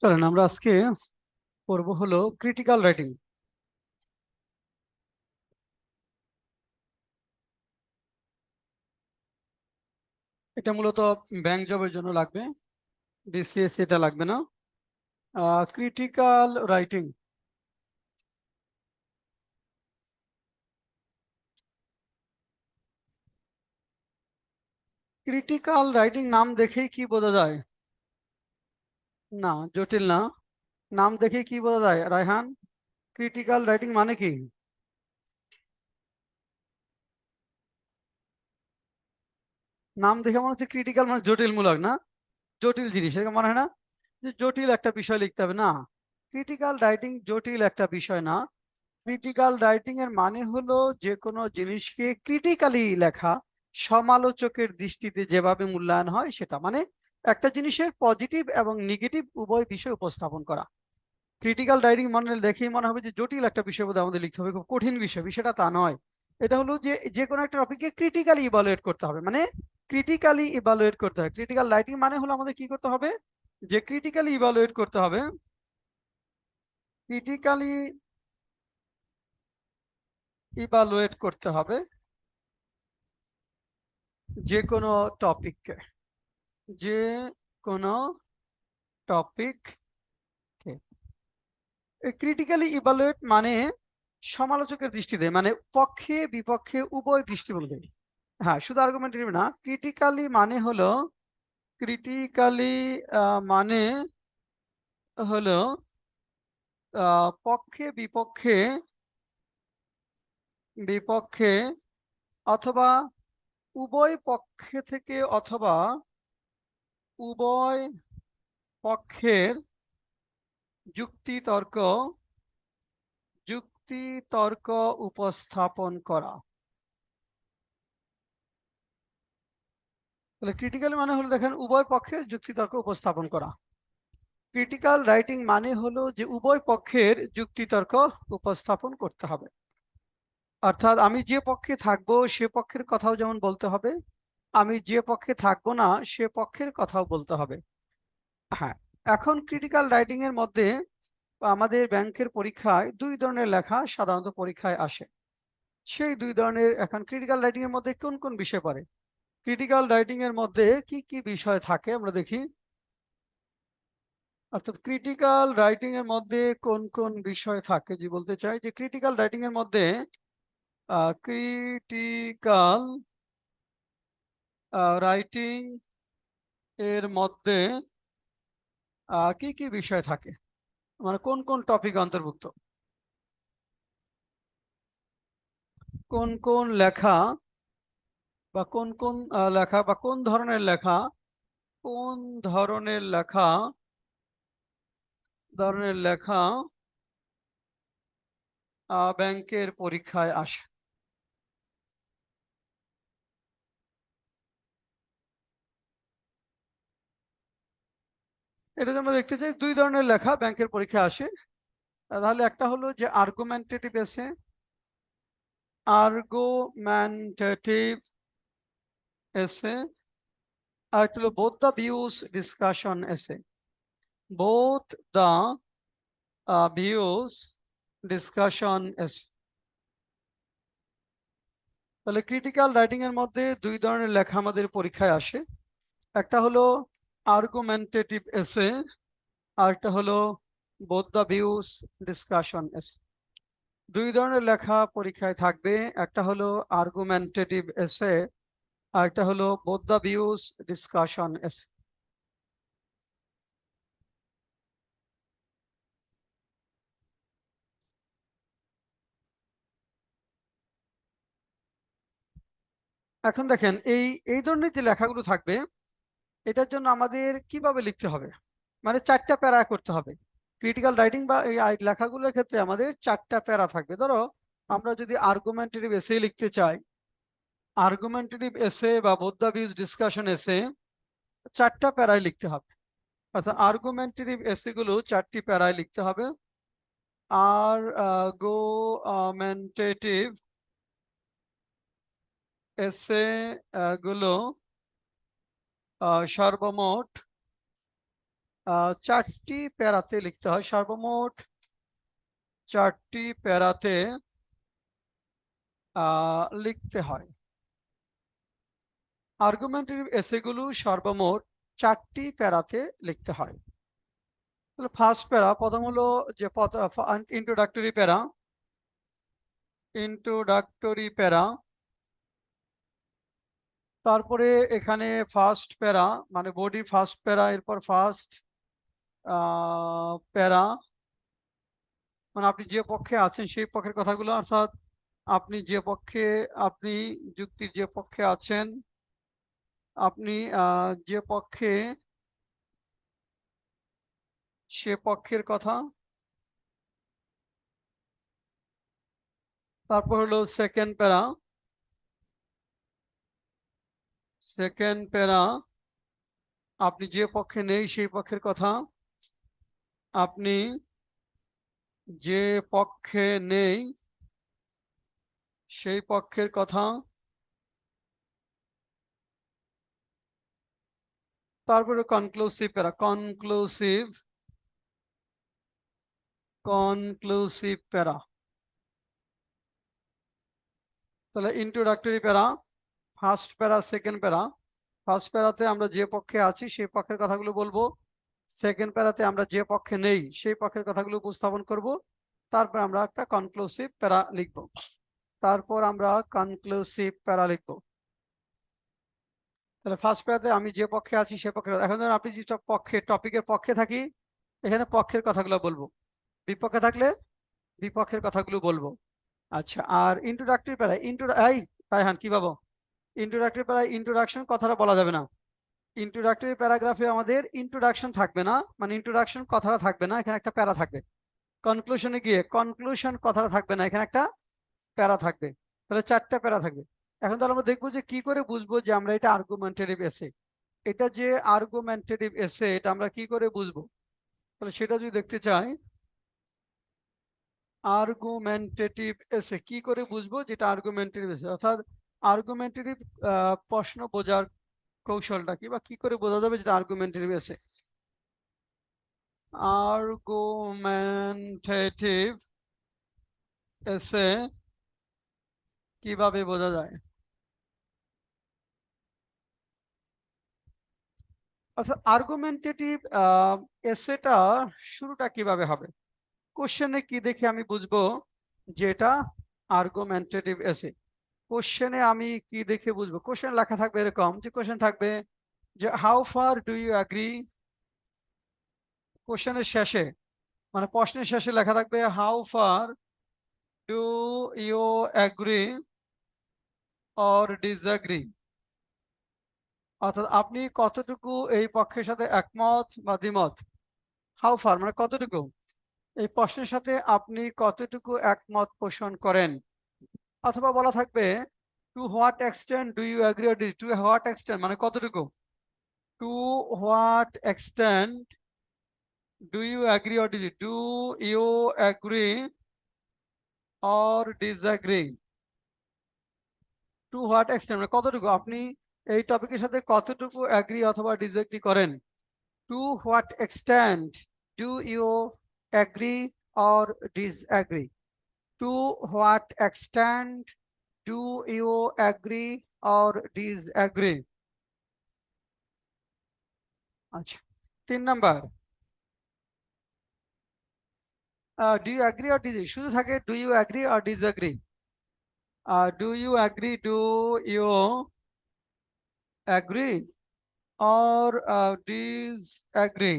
চলেন আমরা আজকে পড়ব হলো ক্রিটিক্যাল রাইটিং। এটা মূলত ব্যাংক জবের জন্য লাগবে, বিসিএস এটা লাগবে না। ক্রিটিক্যাল রাইটিং, ক্রিটিক্যাল রাইটিং নাম দেখেই কি বোঝা যায়? না, জটিল না। নাম দেখেই কি বোঝা যায় রায়হান? ক্রিটিক্যাল রাইটিং মানে কি? নাম দেখে মনে হচ্ছে ক্রিটিক্যাল মানে জটিলমূলক, না? জটিল জিনিস এরকম মনে হয় না যে জটিল একটা বিষয় লিখতে হবে, না। ক্রিটিক্যাল রাইটিং জটিল একটা বিষয় না। ক্রিটিক্যাল রাইটিং এর মানে হলো যে কোনো জিনিসকে ক্রিটিক্যালি লেখা, সমালোচকের দৃষ্টিতে যেভাবে মূল্যায়ন হয় সেটা, মানে একটা জিনিসের পজিটিভ এবং নেগেটিভ উভয় বিষয় উপস্থাপন করা। ক্রিটিক্যাল রাইটিং মানে দেখেই মনে হবে যে জটিল একটা বিষয় বোধহয় আমাদের লিখতে হবে, খুব কঠিন বিষয়, বিষয়টা তা নয়। এটা হলো যে যে কোনো একটা টপিককে ক্রিটিক্যালি ইভালুয়েট করতে হবে, মানে ক্রিটিক্যালি ইভালুয়েট করতে হয়। ক্রিটিক্যাল রাইটিং মানে হলো আমাদের কি করতে হবে, যে ক্রিটিক্যালি ইভালুয়েট করতে হবে। ক্রিটিক্যালি ইভালুয়েট করতে হবে যে কোনো টপিককে, যে কোনো টপিককে ক্রিটিক্যালি ইভালুয়েট মানে সমালোচকের দৃষ্টিতে, মানে পক্ষে বিপক্ষে উভয় দৃষ্টিভঙ্গি। হ্যাঁ, শুধু আর্গুমেন্টেটিভ না, ক্রিটিক্যালি মানে হলো, ক্রিটিক্যালি মানে হলো পক্ষে বিপক্ষে, বিপক্ষে অথবা উভয় পক্ষে থেকে, অথবা উভয় পক্ষের যুক্তি তর্ক, যুক্তি তর্ক উপস্থাপন করা। তাহলে ক্রিটিক্যাল মানে হলো দেখেন উভয় পক্ষের যুক্তি তর্ক উপস্থাপন করা। ক্রিটিক্যাল রাইটিং মানে হলো যে উভয় পক্ষের যুক্তি তর্ক উপস্থাপন করতে হবে। অর্থাৎ আমি যে পক্ষে থাকবো সে পক্ষের কথাও যেমন বলতে হবে, আমি যে পক্ষে থাকবো না সে পক্ষের কথাও বলতে হবে। হ্যাঁ, এখন ক্রিটিক্যাল রাইটিং এর মধ্যে আমাদের ব্যাংকের পরীক্ষায় দুই ধরনের লেখা সাধারণত পরীক্ষায় আসে। সেই দুই ধরনের, এখন ক্রিটিক্যাল রাইটিং এর মধ্যে কোন কোন বিষয় পড়ে, ক্রিটিক্যাল রাইটিং এর মধ্যে কি কি বিষয় থাকে আমরা দেখি। অর্থাৎ ক্রিটিক্যাল রাইটিং এর মধ্যে কোন কোন বিষয় থাকে, যে বলতে চাই যে ক্রিটিক্যাল রাইটিং এর মধ্যে ক্রিটিক্যাল রাইটিং এর মধ্যে কি কি বিষয় থাকে, মানে কোন কোন টপিক অন্তর্ভুক্ত, কোন কোন লেখা বা কোন কোন লেখা বা কোন ধরনের লেখা, কোন ধরনের লেখা, ধরনের লেখা ব্যাংকের পরীক্ষায় আসে। এটা আমরা দেখতে চাই দুই ধরনের লেখা ব্যাংকের পরীক্ষায় আসে। তাহলে একটা হলো যে আর্গুমেন্টেটিভ এসে, আর্গুমেন্টেটিভ এসে, আর একটা হলো বোথ দ্য ভিউজ ডিসকাশন এসে, বোথ দ্য ভিউজ ডিসকাশন এসে। তাহলে ক্রিটিক্যাল রাইটিং এর মধ্যে দুই ধরনের লেখা আমাদের পরীক্ষায় আসে, একটা হলো আর্গুমেন্টেটিভ এসে, আর একটা হলো বোথ দ্য ভিউজ ডিসকাশন এসে। দুই ধরনের লেখা পরীক্ষায় থাকবে, একটা হলো আর্গুমেন্টেটিভ এসে, আর একটা হলো বোথ দ্য ভিউজ ডিসকাশন এসে। এখন দেখেন এই এই ধরনের যে লেখাগুলো থাকবে, এটার জন্য আমাদের কিভাবে লিখতে হবে, মানে চারটা প্যারা করতে হবে। ক্রিটিক্যাল রাইটিং বা এই লেখাগুলোর ক্ষেত্রে আমাদের চারটা প্যারা থাকবে। ধরো আমরা যদি আর্গুমেন্টেটিভ এসে লিখতে চাই, আর্গুমেন্টেটিভ এসে বা বোথ দ্য ভিউজ ডিসকাশন এসে চারটা প্যারায় লিখতে হবে। অর্থাৎ আর্গুমেন্টেটিভ এসে গুলো চারটি প্যারায় লিখতে হবে। আর্গুমেন্টেটিভ এসে গুলো সর্বমোট 4টি প্যারাতে লিখতে হয়, সর্বমোট 4টি প্যারাতে লিখতে হয়। আর্গুমেন্টেটিভ এসেগুলো সর্বমোট 4টি প্যারাতে লিখতে হয়। তাহলে ফার্স্ট প্যারা, প্রথম হলো যে ইন্ট্রোডাক্টরি প্যারা, তারপরে এখানে ফার্স্ট প্যারা মানে বডির ফার্স্ট প্যারা, এরপর ফার্স্ট প্যারা মানে আপনি যে পক্ষে আছেন সেই পক্ষের কথাগুলো, অর্থাৎ আপনি যে পক্ষে, আপনি যুক্তির যে পক্ষে আছেন, আপনি যে পক্ষে সে পক্ষের কথা। তারপর হলো সেকেন্ড প্যারা, আপনি যে পক্ষে নেই সেই পক্ষের কথা, আপনি যে পক্ষে নেই সেই পক্ষের কথা। তারপরে কনক্লুসিভ প্যারা, কনক্লুসিভ প্যারা। তাহলে ইন্ট্রোডাক্টরি প্যারা, ফার্স্ট প্যারা, সেকেন্ড প্যারা। ফার্স্ট প্যারাতে আমরা যে পক্ষে আছি সেই পক্ষের কথাগুলো বলবো, সেকেন্ড প্যারাতে আমরা যে পক্ষে নেই সেই পক্ষের কথাগুলো উপস্থাপন করব, তারপর আমরা একটা কনক্লুসিভ প্যারা লিখব। তাহলে ফার্স্ট প্যারাতে আমি যে পক্ষে আছি সে পক্ষের, এখন ধরুন আপনি যে টপিকের পক্ষে থাকি, এখানে পক্ষের কথাগুলো বলবো, বিপক্ষে থাকলে বিপক্ষের কথাগুলো বলবো। আচ্ছা, আর ইন্ট্রোডাক্টরি প্যারা, রায়হান কি পাবো? ইন্ট্রোডাক্টরি প্যারা ইন্ট্রোডাকশন কথাটা বলা যাবে না। ইন্ট্রোডাক্টরি প্যারাগ্রাফে আমাদের ইন্ট্রোডাকশন থাকবে না, মানে ইন্ট্রোডাকশন কথাটা থাকবে না, এখানে একটা প্যারা থাকবে। কনক্লুশনে গিয়ে কনক্লুশন কথাটা থাকবে না, এখানে একটা প্যারা থাকবে। তাহলে 4টা প্যারা থাকবে। এখন তাহলে আমরা দেখবো যে কি করে বুঝবো যে আমরা এটা আর্গুমেন্টেটিভ এসে, এটা যে আর্গুমেন্টেটিভ এসে এটা আমরা কি করে বুঝবো। তাহলে সেটা যদি দেখতে চাই, আর্গুমেন্টেটিভ এসে কি করে বুঝবো যেটা আর্গুমেন্টেটিভ এসে, অর্থাৎ আর্গুমেন্টেটিভ প্রশ্ন বোঝার কৌশলটা কি, বা কি করে বোঝা যাবে যেটা আর্গুমেন্টেটিভ এসে। আর্গুমেন্টেটিভ এসে কিভাবে বোঝা যায়, অর্থাৎ আর্গুমেন্টেটিভ এসেটা শুরুটা কিভাবে হবে, কোশ্চেনে কি দেখে আমি বুঝবো যে এটা আর্গুমেন্টেটিভ এসে। কোশ্চেনে আমি কি দেখে বুঝবো, কোশ্চেন লেখা থাকবে এরকম, যে কোশ্চেন থাকবে যে how far do you agree, কোশ্চেনের শেষে মানে প্রশ্নের শেষে লেখা থাকবে how far do you agree or disagree, অর্থাৎ আপনি কতটুকু এই পক্ষের সাথে একমত বা দ্বিমত। হাউ ফার মানে কতটুকু, এই প্রশ্নের সাথে আপনি কতটুকু একমত পোষণ করেন। অথবা বলা থাকবে to what extent do you agree or dis, to what extent মানে কতটুকু, to what extent do you agree or dis, do you agree or disagree, to what extent মানে কতটুকু আপনি এই টপিকের সাথে কতটুকু অ্যাগ্রি অথবা ডিসঅ্যাগ্রি করেন। To what extent do you agree or disagree, to what extent do you agree or disagree. আচ্ছা, 3 number, do you agree or disagree, শুধু থাকে do you agree or disagree. Do you agree, do you agree or disagree,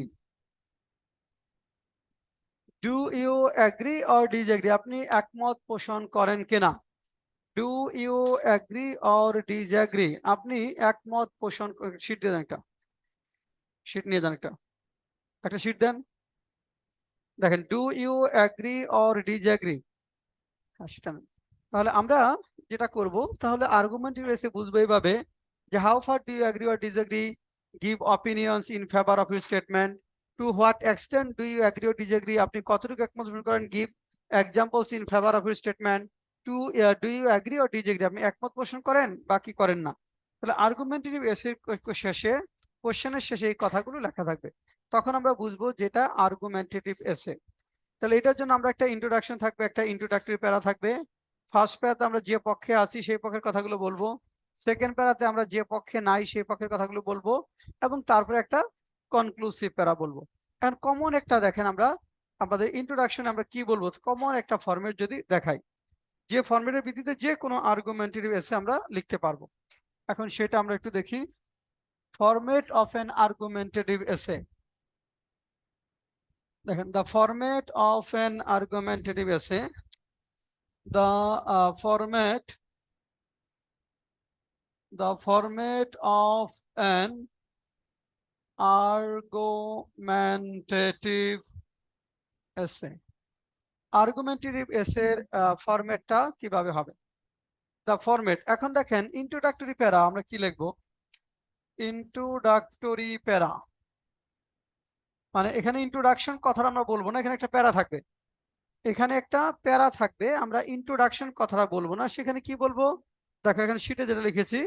do you agree or disagree, আপনি একমত পোষণ করেন কিনা। Do you agree or disagree, আপনি একমত পোষণ, শীট দিয়ে দেন, একটা শীট নিয়ে যান, একটা একটা শীট দেন, দেখেন do you agree or disagree, সেটা না। তাহলে আমরা যেটা করব, তাহলে আর্গুমেন্টেটিভ এসে বুঝবো এইভাবে যে how far do you agree or disagree, give opinions in favour of your statement, to what extent do you agree or disagree, আপনি কতটুকু একমত পোষণ করেন, give examples in favour of your statement, to do you agree or disagree, আপনি একমত পোষণ করেন বা কি করেন না। তাহলে আর্গুমেন্টেটিভ এসে শেষে কোশ্চেনের শেষে এই কথাগুলো লেখা থাকবে, তখন আমরা বুঝবো যেটা আর্গুমেন্টেটিভ এসে। তাহলে এটার জন্য আমরা একটা ইন্ট্রোডাকশন থাকবে, একটা ইন্ট্রোডাক্টরি প্যারা থাকবে। ফার্স্ট প্যারাতে আমরা যে পক্ষে আছি সেই পক্ষের কথাগুলো বলবো, সেকেন্ড প্যারাতে আমরা যে পক্ষে নাই সেই পক্ষের কথাগুলো বলবো, এবং তারপরে একটা কনক্লুসিভ প্যারা বলবো। এখন কমন একটা দেখেন, আমরা আমাদের ইন্ট্রোডাকশনে আমরা কি বলবো, কমন একটা ফরম্যাট যদি দেখাই, যে ফরম্যাটের ভিত্তিতে যে কোনো আর্গুমেন্টেটিভ এসে আমরা লিখতে পারবো। এখন সেটা আমরা একটু দেখি। ফরম্যাট অফ অ্যান আর্গুমেন্টেটিভ এসে, দেখেন the format of an argumentative এসে, the format of an argumentative essay. Argumentative এসের ফরম্যাটটা কিভাবে হবে, দা ফরম্যাট। এখন দেখেন ইন্ট্রোডাক্টরি প্যারা আমরা কি লিখবো, ইন্ট্রোডাক্টরি প্যারা, মানে এখানে ইন্ট্রোডাকশন কথাটা আমরা বলবো না, এখানে একটা প্যারা থাকবে, এখানে একটা প্যারা থাকবে, আমরা ইন্ট্রোডাকশন কথাটা বলবো না, সেখানে কি বলবো, দেখো এখানে শিটে যেটা লিখেছি,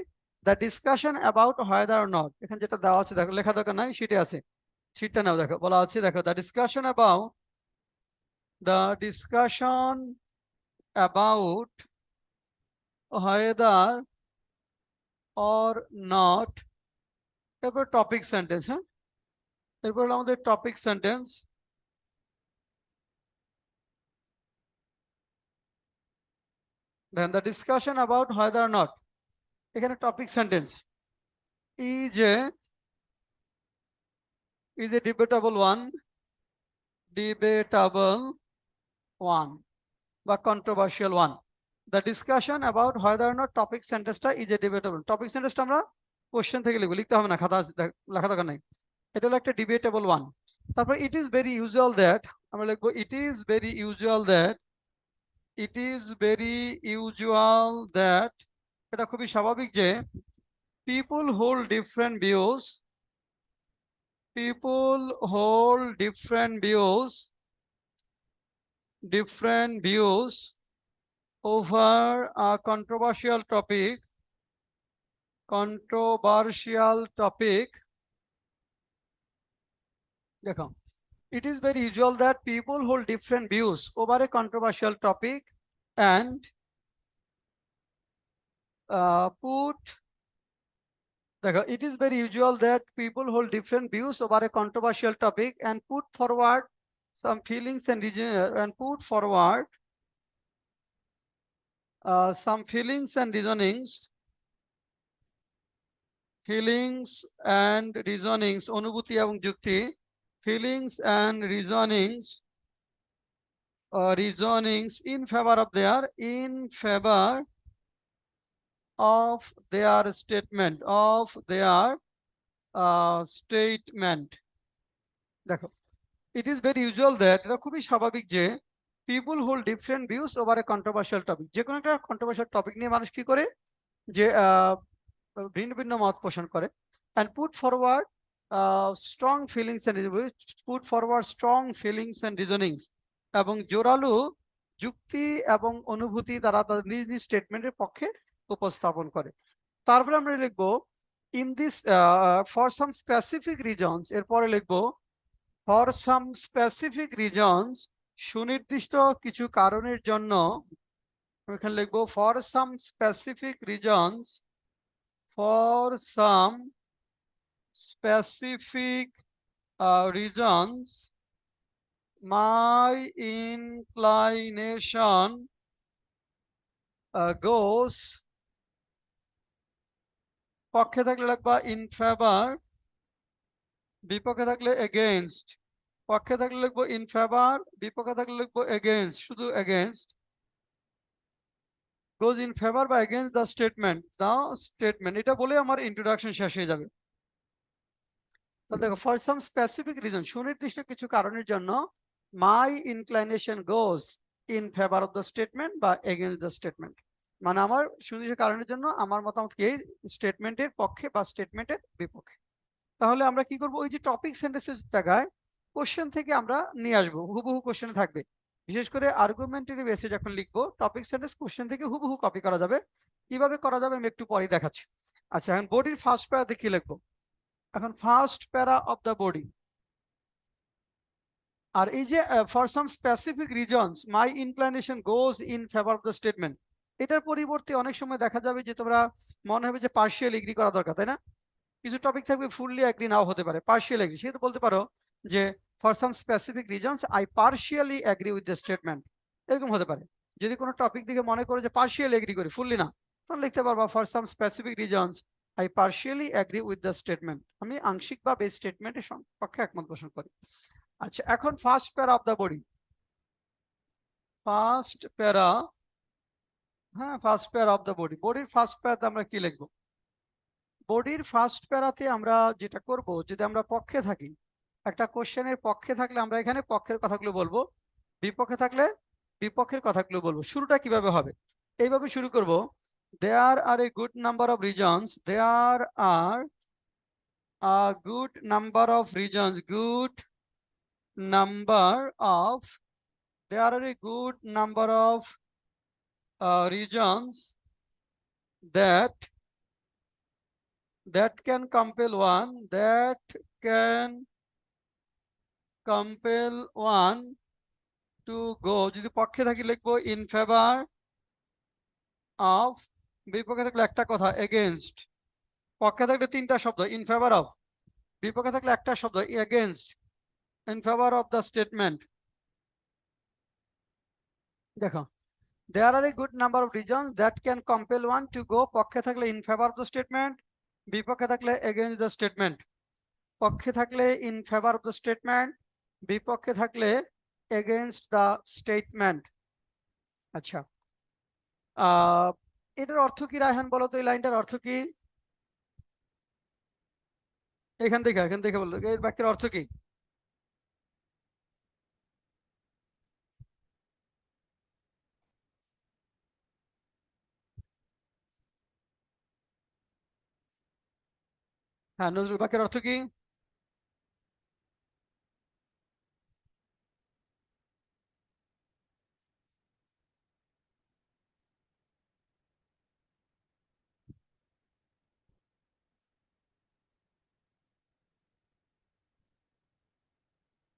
the discussion about whether or not, এখানে যেটা দেওয়া আছে দেখো, লেখা দরকার নাই, শিটে আছে, শিটটা নাও, দেখো বলা আছে, দেখো the discussion about whether or not, এরপর টপিক সেন্টেন্স, হ্যাঁ, এরপর হলো আমাদের topic sentence, then the discussion about whether or not, এখানে topic sentence is a debatable one বা controversial one. The discussion about whether or not topic sentence-টা is a debatable. Topic sentence-টা আমরা question থেকে লিখবো, লিখতে হবে না, খাতা লেখা দরকার নাই। এটা হলো একটা ডিবেটেবল ওয়ান। তারপর it is very usual that, আমরা লিখবো it is very usual that, এটা খুবই স্বাভাবিক যে people hold different views over a controversial topic. দেখো, it is very usual that people hold different views over a controversial topic and it is very usual that people hold different views over a controversial topic and put forward some feelings and reasonings, অনুভূতি এবং যুক্তি, feelings and reasonings in favor of their statement, দেখো, it is very usual that, এটা খুবই স্বাভাবিক যে people hold different views over a controversial topic, যে কোনো একটা কন্ট্রোভার্সিয়াল টপিক নিয়ে মানুষ কি করে, যে ভিন্ন ভিন্ন মত পোষণ করে, and put forward strong feelings and reasonings, এবং জোরালো যুক্তি এবং অনুভূতি তারা তাদের নিজ নিজ স্টেটমেন্টের পক্ষে উপস্থাপন করে। তারপরে আমরা লিখবো in this for some specific reasons, এরপরে লিখবো for some specific reasons, সুনির্দিষ্ট কিছু কারণের জন্য, এখানে লিখবো for some specific reasons my inclination goes, পক্ষে থাকলে লিখবা in favor, বিপক্ষে থাকলে against, পক্ষে থাকলে লিখবো in favor, বিপক্ষে থাকলে লিখবো against, শুধু against, goes in favor বা against the statement, এটা বলে আমার ইন্ট্রোডাকশন শেষ হয়ে যাবে। তাহলে দেখো, for some specific reason, সুনির্দিষ্ট কিছু কারণের জন্য my inclination goes in favor of the statement বা against the statement, মানে আমার সুনির্দিষ্ট কারণের জন্য আমার মতামত কি স্টেটমেন্টের পক্ষে বা স্টেটমেন্টের বিপক্ষে। তাহলে আমরা কি করব, ওই যে টপিক সেন্টেন্সের জায়গায় কোশ্চেন থেকে আমরা নিয়ে আসবো, হুবহু কোশ্চেন থাকবে। বিশেষ করে আর্গুমেন্টেটিভ এসে যখন লিখবো, টপিক সেন্টেন্স কোশ্চেন থেকে হুবহু কপি করা যাবে। কিভাবে করা যাবে আমি একটু পরে দেখাচ্ছি। আচ্ছা, এখন বডির ফার্স্ট প্যারাতে কি লিখবো, এখন ফার্স্ট প্যারা অফ দ্য বডি, আর এই যে for some specific reasons my inclination goes in favour of the statement, এটার পরিবর্তে অনেক সময় দেখা যাবে যে তোমরা মনে হবে যে পার্শিয়াল এগ্রি করা দরকার, তাই না? কিছু টপিক থাকবে ফুললি এগ্রি নাও হতে পারে, পার্শিয়াল এগ্রি, সেটা বলতে পারো যে for some specific reasons I partially agree with the statement, এরকম হতে পারে। যদি কোনো টপিক দিকে মনে করে যে পার্শিয়াল এগ্রি করি, ফুললি না, তখন লিখতে পারবা for some specific reasons I partially agree with the statement, আমি আংশিকভাবে এই স্টেটমেন্টের পক্ষে একমত পোষণ করি। আচ্ছা, এখন ফার্স্ট প্যারা অফ দ্য বডি, ফার্স্ট প্যারা, হ্যাঁ ফার্স্ট প্যারা অফ দ্য বডি, বডির ফার্স্ট প্যারাতে আমরা কি লিখবো? বডির ফার্স্ট প্যারাতে আমরা যেটা করব, যদি আমরা পক্ষে থাকি, একটা কোশ্চেনের পক্ষে থাকলে আমরা এখানে পক্ষের কথাগুলো বলবো, বিপক্ষে থাকলে বিপক্ষের কথাগুলো বলবো। শুরুটা কিভাবে হবে? এইভাবে শুরু করব, there are a good number of reasons, there are a good number of reasons, good number of, there are a good number of reasons that can compel one, that can compel one to go, যদি পক্ষে থাকি লিখবো in favor of, বিপক্ষে থাকলে একটা কথা against, পক্ষে থাকলে তিনটা শব্দ in favor of, বিপক্ষে থাকলে একটা শব্দ against, in favor of the statement। দেখো, there are a good number of reasons that can compel one to go, পক্ষে থাকলে in favor of the statement, বিপক্ষে থাকলে against the statement। পক্ষে থাকলে in favor of the statement, বিপক্ষে থাকলে against the statement। আচ্ছা, এটার অর্থ কি রায়হান বলো তো, এই লাইনটার অর্থ কি? এখান থেকে বলতো এর বাক্যের অর্থ কি? হ্যাঁ নজরুল, বাক্যের অর্থ কি?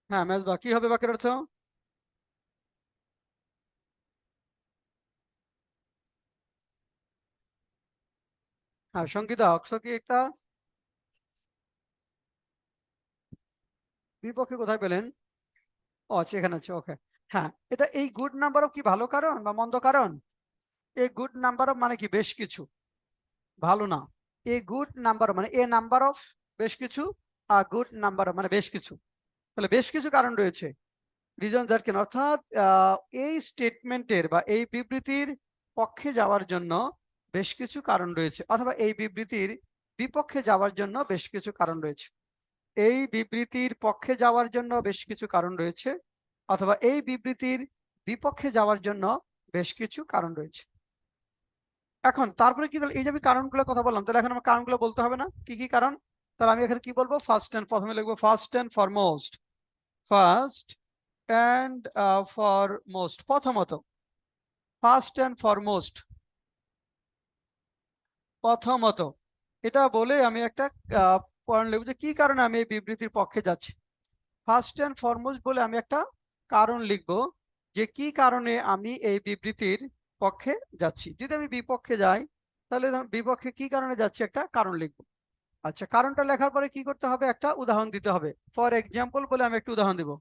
হ্যাঁ মেজবা, কি হবে বাক্যের অর্থ? হ্যাঁ সঙ্গীতা, অর্থ কি একটা বিপক্ষে কোথায় পেলেন? ও আচ্ছা, এখানে আছে, ওকে। হ্যাঁ, এটা এই গুড নাম্বার অফ কি ভালো কারণ বা মন্দ কারণ? এই গুড নাম্বার অফ মানে কি বেশ কিছু, ভালো না। এ গুড নাম্বার মানে এ নাম্বার অফ বেশ কিছু, আর গুড নাম্বার মানে বেশ কিছু, তাহলে বেশ কিছু কারণ রয়েছে। রিজন দ্যাট ক্যান, অর্থাৎ এই স্টেটমেন্টের বা এই বিবৃতির পক্ষে যাওয়ার জন্য বেশ কিছু কারণ রয়েছে, অথবা এই বিবৃতির বিপক্ষে যাওয়ার জন্য বেশ কিছু কারণ রয়েছে। এই বিবৃতির পক্ষে যাওয়ার জন্য বেশ কিছু কারণ রয়েছে, অথবা এই বিবৃতির বিপক্ষে যাওয়ার জন্য বেশ কিছু কারণ রয়েছে। এখন তারপরে কি, এই যে আমি কারণগুলোর কথা বললাম, তাহলে এখন আমার কারণগুলো বলতে হবে না, কি কি কারণ? তাহলে আমি এখানে কি বলবো? ফার্স্ট এন্ড, প্রথমে লিখবো first and foremost, first and foremost, প্রথমত, ফার্স্ট এন্ড ফরমোস্ট, প্রথমত, এটা বলে আমি একটা পয়েন্ট লিখবো যে কি কারণে আমি এই বিবৃতির পক্ষে যাচ্ছি। ফার্স্ট এন্ড ফরমোস্ট বলে আমি একটা কারণ লিখবো যে কি কারণে আমি এই বিবৃতির পক্ষে যাচ্ছি। যদি আমি বিপক্ষে যাই, তাহলে বিপক্ষে কি কারণে যাচ্ছি একটা কারণ লিখবো। আচ্ছা, কারণটা লেখার পরে কি করতে হবে? একটা উদাহরণ দিতে হবে। ফর এক্সাম্পল বলে আমি একটা উদাহরণ দিব,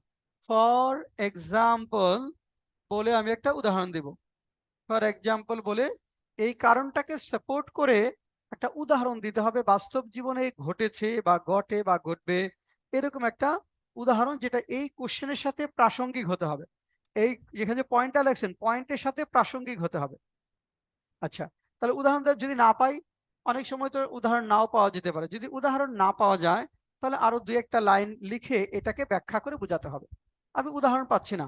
ফর এক্সাম্পল বলে আমি একটা উদাহরণ দিব, ফর এক্সাম্পল বলে এই কারণটাকে সাপোর্ট করে একটা উদাহরণ দিতে হবে, বাস্তব জীবনে ঘটেছে বা ঘটে বা ঘটবে এরকম একটা উদাহরণ, যেটা এই কোশ্চেনের সাথে প্রাসঙ্গিক হতে হবে। এই যেখানে পয়েন্টটা লেখছেন, পয়েন্টের সাথে প্রাসঙ্গিক হতে হবে। আচ্ছা, তাহলে উদাহরণটা যদি না পাই, অনেক সময় তো উদাহরণ নাও পাওয়া যেতে পারে, যদি উদাহরণ না পাওয়া যায়, তাহলে আরো দুই একটা লাইন লিখে এটাকে ব্যাখ্যা করে বোঝাতে হবে। আমি উদাহরণ পাচ্ছি না,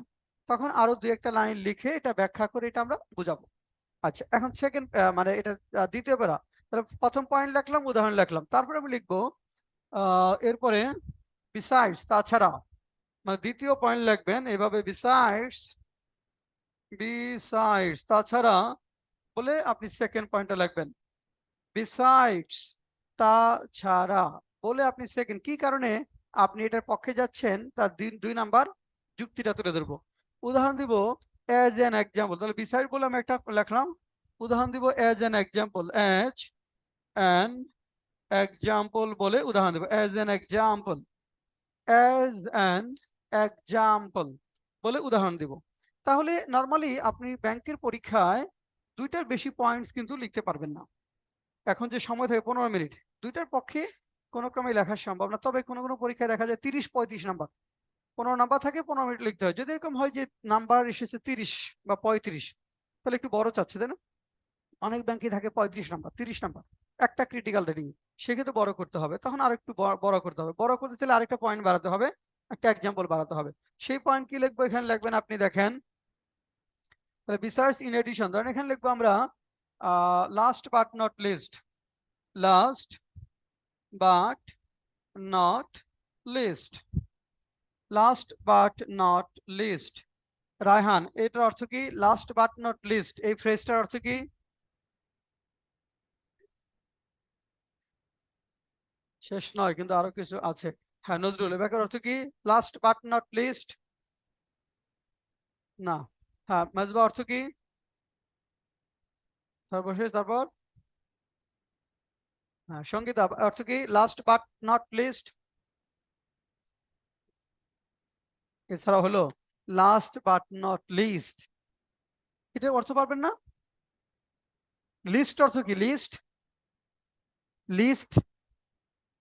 তখন আরো দুই একটা লাইন লিখে এটা ব্যাখ্যা করে এটা আমরা বুঝাবো। আচ্ছা, এখন সেকেন্ড মানে এটা দ্বিতীয় প্যারা, তাহলে প্রথম পয়েন্ট লিখলাম, উদাহরণ লিখলাম, তারপরে আমি লিখবো এরপরে বিসাইডস, তাছাড়া, মানে দ্বিতীয় পয়েন্ট লিখবেন এভাবে, বিসাইডস, বিসাইডস তাছাড়া বলে আপনি সেকেন্ড পয়েন্টটা লিখবেন, বিসাইডস তাছাড়া। বলে আপনি সেকেন্ড কি কারণে আপনি এটার পক্ষে যাচ্ছেন তার 2 নাম্বার যুক্তিটা তুলে ধরবো। উদাহরণ দিব অ্যাজ অ্যান এক্সাম্পল, তাহলে বিসাইড বলে আমি একটা লিখলাম। উদাহরণ দিব as an example, as an example বলে উদাহরণ দেব, as an example, as an example বলে উদাহরণ দিব। তাহলে নরমালি আপনি ব্যাংকের পরীক্ষায় 2টার বেশি পয়েন্টস কিন্তু লিখতে পারবেন না। এখন যে সময় থাকে 15 মিনিট, 2টার পক্ষে কোনো ক্রমে লেখা সম্ভব না। তবে কোনো কোনো পরীক্ষায় দেখা যায় 30-35 নাম্বার, 15 নাম্বার থাকে, 15 মিনিট লিখতে হয়। যদি এরকম হয় যে নাম্বার এসেছে 30 বা 35, তাহলে একটু বড় চাচ্ছে, তাই না? অনেক ব্যাংকে থাকে 35 নাম্বার, 30 নাম্বার, একটা ক্রিটিক্যাল রেটিং, সেক্ষেত্রে বড় করতে হবে। তখন আর একটু বড় করতে হবে। বড় করতে চাইলে আরেকটা পয়েন্ট বাড়াতে হবে, একটা এক্সাম্পল বাড়াতে হবে। সেই পয়েন্ট কি লিখবো? এখানে লিখবেন, আপনি দেখেন, রিসার্চ ইন এডিশন, ধরেন এখানে লিখবো আমরা last but not list, last but not list, last but not list. Raihan, এটার অর্থ কি? লাস্ট বাট নট লিস্ট এই ফ্রেজটার অর্থ কি? শেষ নয়, কিন্তু আরো কিছু আছে। হ্যাঁ, নজরুল, এবার অর্থ কি? লাস্ট বাট নট লিস্ট না। হ্যাঁ, মেজবা অর্থ কি? সর্বশেষ, তারপর? হ্যাঁ, সঙ্গীতা অর্থ কি? লাস্ট বাট নট লিস্ট এছাড়া হলো লাস্ট বাট নট লিস্ট, এটার অর্থ পারবেন না? লিস্ট অর্থ কি? Least, least,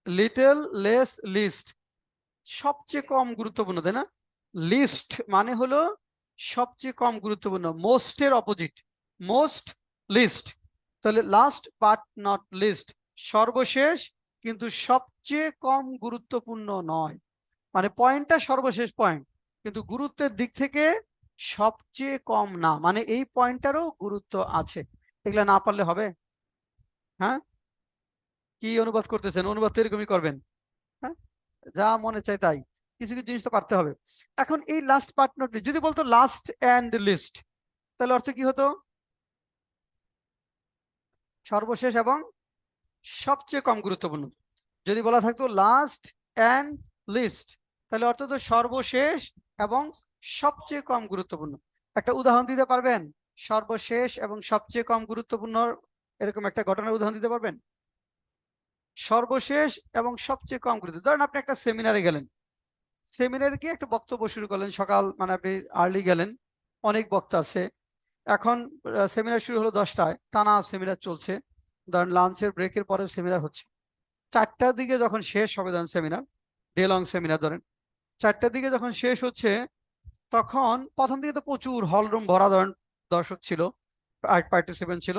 little, less, least, সবচেয়ে কম গুরুত্বপূর্ণ, তাই না? লিস্ট মানে হলো সবচেয়ে কম গুরুত্বপূর্ণ, মোস্টের অপোজিট, মোস্ট, লিস্ট। তাহলে লাস্ট বাট নট লিস্ট সর্বশেষ কিন্তু সবচেয়ে কম গুরুত্বপূর্ণ নয়। মানে পয়েন্টটা সর্বশেষ পয়েন্ট, কিন্তু গুরুত্বের দিক থেকে সবচেয়ে কম না, মানে এই পয়েন্টটারও গুরুত্ব আছে। এগুলা না পারলে হবে? হ্যাঁ, কি অনুবাদ করতেছেন? অনুবাদ তো এরকমই করবেন। হ্যাঁ, যা মনে চায় তাই, কিছু কিছু জিনিস তো পারতে হবে। এখন এই লাস্ট বাট নট লিস্ট যদি বলতো লাস্ট এন্ড লিস্ট, তাহলে অর্থ কি হতো? সর্বশেষ এবং সবচেয়ে কম গুরুত্বপূর্ণ। যদি বলা থাকতো লাস্ট এন্ড লিস্ট, তাহলে অর্থ তো সর্বশেষ এবং সবচেয়ে কম গুরুত্বপূর্ণ। একটা উদাহরণ দিতে পারবেন সর্বশেষ এবং সবচেয়ে কম গুরুত্বপূর্ণ এরকম একটা ঘটনার উদাহরণ দিতে পারবেন? সর্বশেষ এবং সবচেয়ে কম গুরুত্ব, ধরেন আপনি একটা সেমিনারে গেলেন, সেমিনারে গিয়ে একটা বক্তব্য শুরু করলেন, সকাল মানে আপনি আর্লি গেলেন, অনেক বক্তা আছে। এখন সেমিনার শুরু হলো 10টায়, টানা সেমিনার চলছে, ধরেন লাঞ্চের ব্রেকের পরে সেমিনার হচ্ছে। 4টার দিকে যখন শেষ হবে, ধরেন সেমিনার, ডে লং সেমিনার ধরেন, 4টার দিকে যখন শেষ হচ্ছে, তখন প্রথম দিকে তো প্রচুর হল রুম ভরা, ধরেন দর্শক ছিল, পার্টিসিপেন্ট ছিল।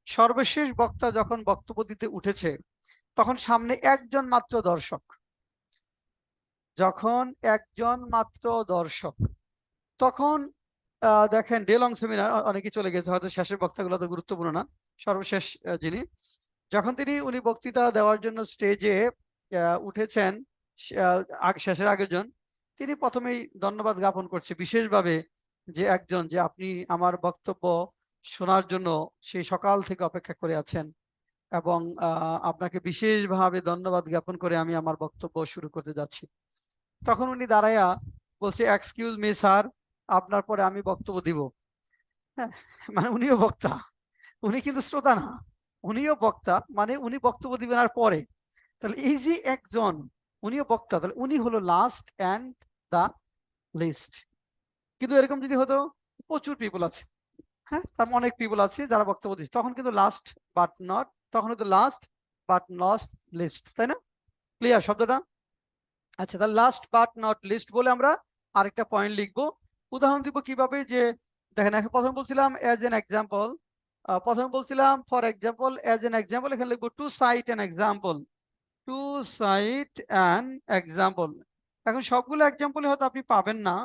সর্বশেষ বক্তা যখন বক্তব্য দিতে উঠেছে, তখন সামনে একজন মাত্র দর্শক, যখন একজন মাত্র দর্শক, তখন দেখেন ডে লং সেমিনার অনেকে চলে গেছে, হয়তো শেষের বক্তাগুলো তো গুরুত্বপূর্ণ না, সর্বশেষ যিনি, যখন উনি বক্তৃতা দেওয়ার জন্য স্টেজে উঠেছেন, শেষের আগের জন, তিনি প্রথমেই ধন্যবাদ জ্ঞাপন করছে বিশেষভাবে, যে একজন, যে আপনি আমার বক্তব্য শোনার জন্য সেই সকাল থেকে অপেক্ষা করে আছেন, এবং আপনাকে বিশেষভাবে ধন্যবাদ জ্ঞাপন করে আমি আমার বক্তব্য শুরু করতে যাচ্ছি। তখন উনি দাঁড়াইয়া বলছে, এক্সকিউজ মি স্যার, আপনার পরে আমি বক্তব্য দিব। হ্যাঁ, মানে উনিও বক্তা, উনি কিন্তু শ্রোতা না, উনিও বক্তা, মানে উনি বক্তব্য দিবেন আর পরে। তাহলে এই যে একজন, উনিও বক্তা, তাহলে উনি হলো লাস্ট এন্ড দা লিস্ট। কিন্তু এরকম যদি হতো প্রচুর পিপল আছে, হ্যাঁ, তার অনেক পিপল আছে যারা বক্তব্য দিচ্ছে, তখন কিন্তু লাস্ট বাট নট, তখন হতো লাস্ট বাট নট লিস্ট, তাই না? ক্লিয়ার শব্দটা? আচ্ছা, তাহলে লাস্ট বাট নট লিস্ট বলে আমরা আরেকটা পয়েন্ট লিখবো। উদাহরণ দিব কিভাবে, যে দেখেন, এখন প্রথম বলছিলাম অ্যাজ এন এক্সাম্পল, প্রথমে বলছিলাম for example, as an example, এখানে লিখবো to cite an example, to cite an example. এখন সবগুলো এক্সাম্পল হয়তো আপনি পাবেন না,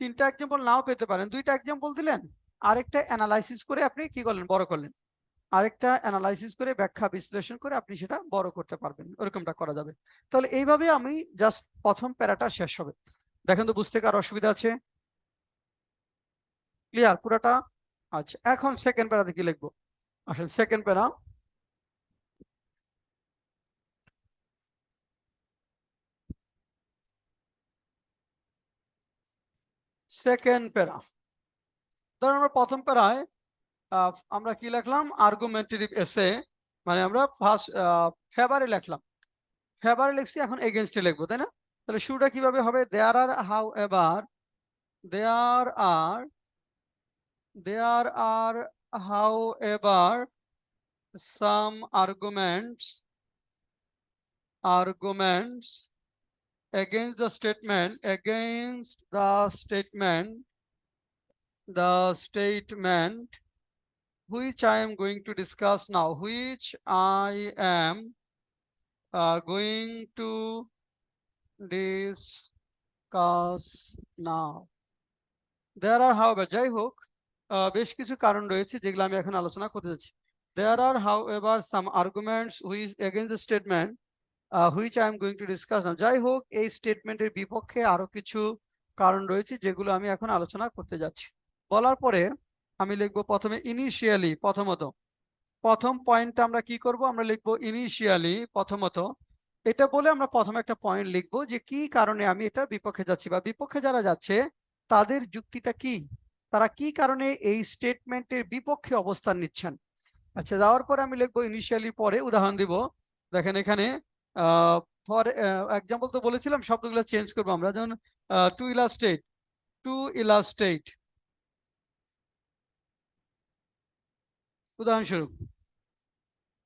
3টা এক্সাম্পল নাও পেতে পারেন, 2টা এক্সাম্পল দিলেন, আরেকটা অ্যানালাইসিস করে আপনি কি করলেন? বড় করলেন। আরেকটা অ্যানালাইসিস করে, ব্যাখ্যা বিশ্লেষণ করে আপনি সেটা বড় করতে পারবেন, ওরকমটা করা যাবে। তাহলে এইভাবে আমি জাস্ট প্রথম প্যারাটা শেষ হবে। দেখেন তো বুঝতে কার অসুবিধা আছে? ক্লিয়ার পুরাটা? আচ্ছা, এখন সেকেন্ড প্যারাতে কি লিখবো? আসলে সেকেন্ড প্যারা, সেকেন্ড প্যারা। ধরুন আমরা প্রথম প্যারায় আমরা কি লিখলাম, আর্গুমেন্টেটিভ এসে, মানে আমরা ফার্স্ট ফেভারে লিখলাম, ফেভারে লিখছি, এখন এগেইনস্টে লিখবো, তাই না? তাহলে শুরুটা কিভাবে হবে, there are however, there are however some arguments against the statement which I am going to discuss now, which I am going to discuss now. There are, however, যাই হোক, বেশ কিছু কারণ রয়েছে যেগুলো আমি এখন আলোচনা করতে যাচ্ছি। There are, however, some arguments which against the statement which I am going to discuss now. যাই হোক, এই স্টেটমেন্টের বিপক্ষে আরো কিছু কারণ রয়েছে যেগুলো আমি এখন আলোচনা করতে যাচ্ছি। বলার পরে আমি লিখব প্রথমে ইনিশিয়ালি, প্রথমত। প্রথম পয়েন্টটা আমরা কি করব, আমরা লিখব ইনিশিয়ালি, প্রথমত। এটা বলে আমরা প্রথমে একটা পয়েন্ট লিখব যে কি কারণে আমি এটার বিপক্ষে যাচ্ছি, বা বিপক্ষে যারা যাচ্ছে তাদের যুক্তিটা কি, তারা কি কারণে এই স্টেটমেন্টের বিপক্ষে অবস্থান নিচ্ছেন। আচ্ছা, যাওয়ার পরে আমি লিখবো ইনিশিয়ালি, পরে উদাহরণ দিব। দেখেন এখানে ফর এক্সাম্পল তো বলেছিলাম, শব্দগুলো চেঞ্জ করবো আমরা, যেমন টু ইলাস্ট্রেট, টু ইলাস্ট্রেট, উদাহরণস্বরূপ।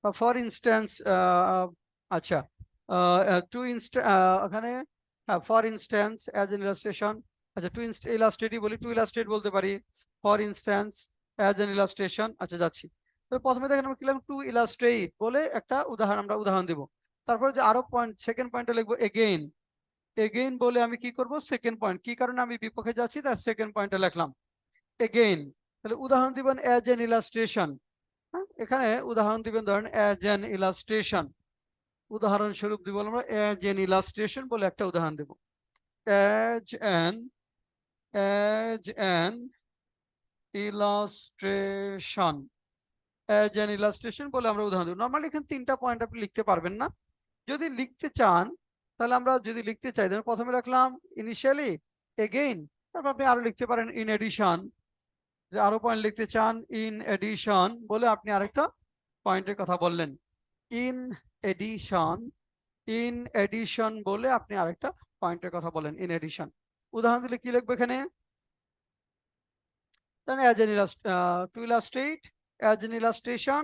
ফর ইনস্ট্যান্স, আচ্ছা, টু এখানে for instance as an illustration, আচ্ছা টু ইলাস্ট্রেটই বলি, টু ইলাস্ট্রেট বলতে পারি, for instance as an illustration. আচ্ছা, যাচ্ছি। তো প্রথমে দেখেন আমরা কি লিখলাম, টু ইলাস্ট্রেট বলে একটা উদাহরণ দিব। তারপরে যে আরো পয়েন্ট, সেকেন্ড পয়েন্টে লিখবো এগেইন, এগেইন বলে আমি কি করব, সেকেন্ড পয়েন্ট, কি কারণে আমি বিপক্ষে যাচ্ছি তার সেকেন্ড পয়েন্টে লিখলাম এগেইন। তাহলে উদাহরণ দিবেন অ্যাজ এন ইলাস্ট্রেশন। এখানে উদাহরণ দিবেন, ধরেন অ্যাজ এন ইলাস্ট্রেশন, উদাহরণস্বরূপ দিব আমরা অ্যাজ এন ইলাস্ট্রেশন বলে একটা উদাহরণ দেব, as an illustration, as an illustration বলে আমরা উদাহরণ দেব। নরমালি এখানে তিনটা পয়েন্ট আপনি লিখতে পারবেন না, যদি লিখতে চান তাহলে আমরা যদি লিখতে চাই, ধরুন প্রথমে রাখলাম ইনিশিয়ালি, এগেইন, তারপর আপনি আরো লিখতে পারেন ইন এডিশন, যে আরো পয়েন্ট লিখতে চান ইন এডিশন বলে আপনি আরেকটা পয়েন্টের কথা বললেন, ইন এডিশন, ইন এডিশন বলে আপনি আরেকটা পয়েন্টের কথা বলেন, ইন এডিশন। উদাহরণ দিলে কি লিখবো এখানে, as an two illustrate, as an illustration,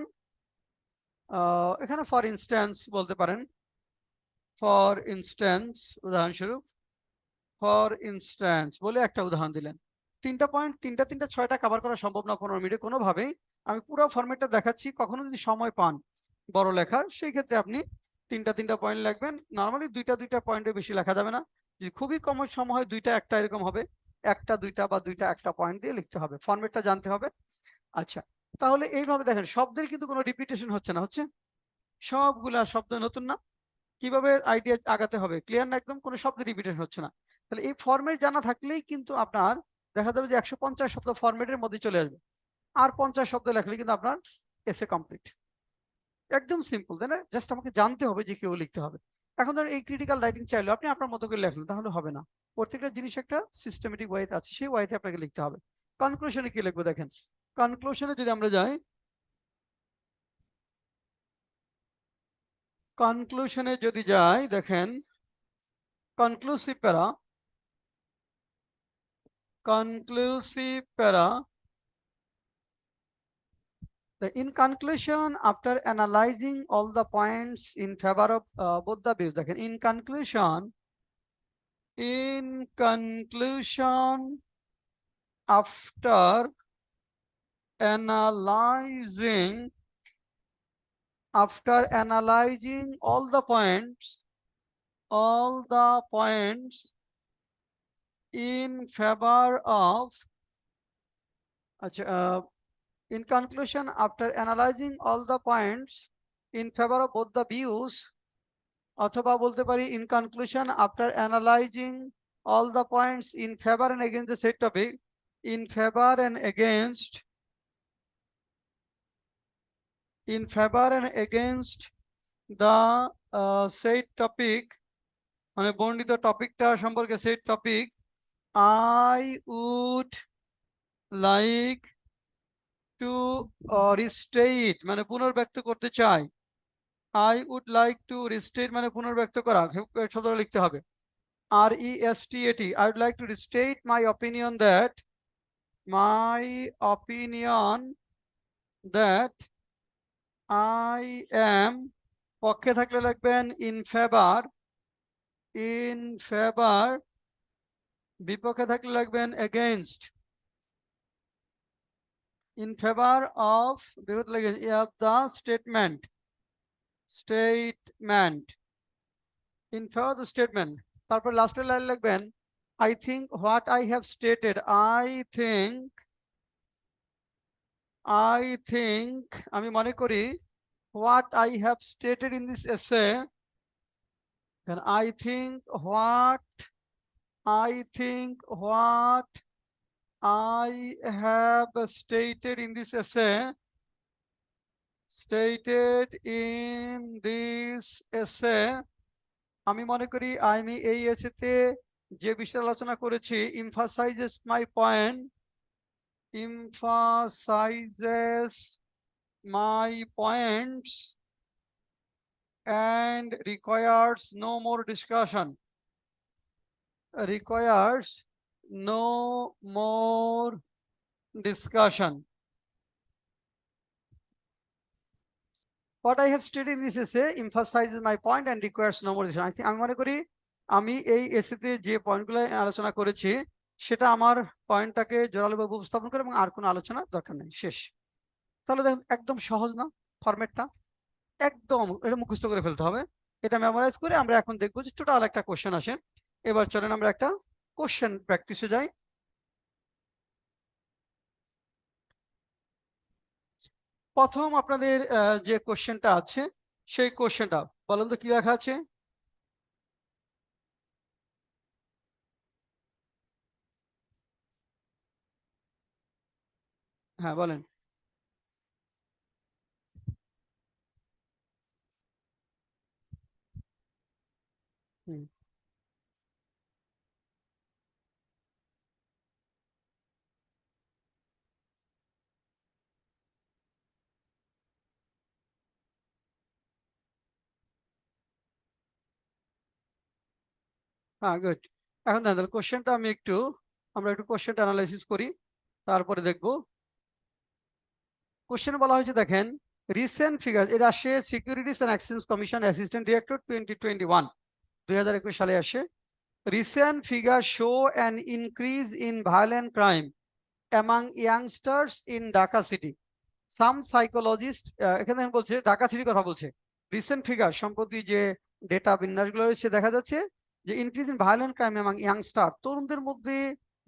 এখানে ফর ইনস্ট্যান্স বলতে পারেন, ফর ইনস্ট্যান্স, উদাহরণস্বরূপ ফর ইনস্ট্যান্স বলে একটা উদাহরণ দিলেন। তিনটা পয়েন্ট, তিনটা ছয়টা কভার করা সম্ভব না 15 মিনিটে কোনোভাবেই। আমি পুরো ফরম্যাটটা দেখাচ্ছি, কখনো যদি সময় পান বড় লেখার, সেই ক্ষেত্রে আপনি তিনটা পয়েন্ট লিখবেন। নর্মালি দুইটা পয়েন্টের বেশি লেখা যাবে না, যদি খুবই কম সময় হয় দুইটা একটা এরকম হবে, একটা দুইটা বা দুইটা একটা পয়েন্ট দিয়ে লিখতে হবে, ফরম্যাটটা জানতে হবে। আচ্ছা, তাহলে এইভাবে দেখেন শব্দের কিন্তু কোনো রিপিটেশন হচ্ছে না, হচ্ছে সবগুলা শব্দ নতুন না, কিভাবে আইডিয়া আগাতে হবে ক্লিয়ার না, একদম কোনো শব্দ রিপিটেশন হচ্ছে না। তাহলে এই ফরম্যাট জানা থাকলেই কিন্তু আপনার দেখা যাবে যে 150 শব্দ ফরম্যাটের মধ্যে চলে আসবে, আর 50 শব্দ লেখলে কিন্তু আপনার এসে কমপ্লিট। একদম সিম্পল, তাই না? জাস্ট আমাকে জানতে হবে যে কিভাবে লিখতে হবে। এখন ধরুন এই ক্রিটিক্যাল রাইটিং চাইলে আপনি আপনার মতো করে লেখলেন, তাহলে হবে না, প্রত্যেকটা জিনিস একটা সিস্টেমেটিক ওয়েতে আছে, সেই ওয়েতে আপনাকে লিখতে হবে। কনক্লুশনে কি লিখবো দেখেন, কনক্লুশনে যদি আমরা যাই, কনক্লুশনে যদি যাই দেখেন, কনক্লুসিভ প্যারা, conclusive para. In conclusion, after analyzing all the points in favor of both the views, দেখেন in conclusion after analyzing all the points in favor of, in conclusion, after analyzing all the points in favor of both the views, অথবা বলতে পারি in conclusion after analyzing all the points in favor and against the said topic, in favor and against the said topic, মানে বর্ণিত টপিকটা সম্পর্কে said topic, I would like to restate মানে পুনর্ব্যক্ত করতে চাই। I would like to restate মানে পুনর্ব্যক্ত করা, শব্দটা লিখতে হবে। RESTAT, I would like to restate my opinion that I am, পক্ষে থাকলে লিখবেন in favor, বিপক্ষে থাকলে লিখবেন against, in favor of, বিপক্ষে লিখবেন of the statement, in favor of the statement। তারপর লাস্টের লাইন লিখবেন I think what I have stated, I think আমি মনে করি what I have stated in this essay, and I think what I have stated in this essay, আমি মনে করি আমি এই এসেতে যে বিষয় আলোচনা করেছি emphasizes my points and requires no more discussion, What I have stated in this essay emphasizes my point and requires no more discussion. আমি মনে করি আমি এই এসেতে যে পয়েন্টগুলো আলোচনা করেছি সেটা আমার পয়েন্টটাকে জোরালোভাবে উপস্থাপন করে এবং আর কোনো আলোচনার দরকার নেই, শেষ। তাহলে দেখুন একদম সহজ না ফরম্যাটটা, একদম এটা মুখস্থ করে ফেলতে হবে। এটা মেমোরাইজ করে আমরা এখন দেখবো যে টোটাল একটা কোশ্চেন আসে। এবার চলেন আমরা একটা কোশ্চেন প্র্যাকটিসে যাই। প্রথম আপনাদের যে কোশ্চেনটা আছে সেই কোশ্চেনটা বলেন তো কি লেখা আছে? হ্যাঁ বলেন। হ্যাঁ গুড। এখন দেখেন কোশ্চেনটা আমরা একটু কোশ্চেনটা অ্যানালাইসিস করি, তারপরে দেখব। কোশ্চেন বলা হয়েছে দেখেন রিসেন্ট ফিগার, এটা আসে securities and exchange commission assistant director 2021 সালে আসে। Recent figure show an increase in violent crime among youngsters in Dhaka city. Some psychologist, এখানে বলছে ঢাকা সিটির কথা বলছে। রিসেন্ট ফিগার সম্প্রতি যে ডেটা বিন্যাসগুলো রয়েছে দেখা যাচ্ছে যে increase in violent crime among youngster, তরুণদের মধ্যে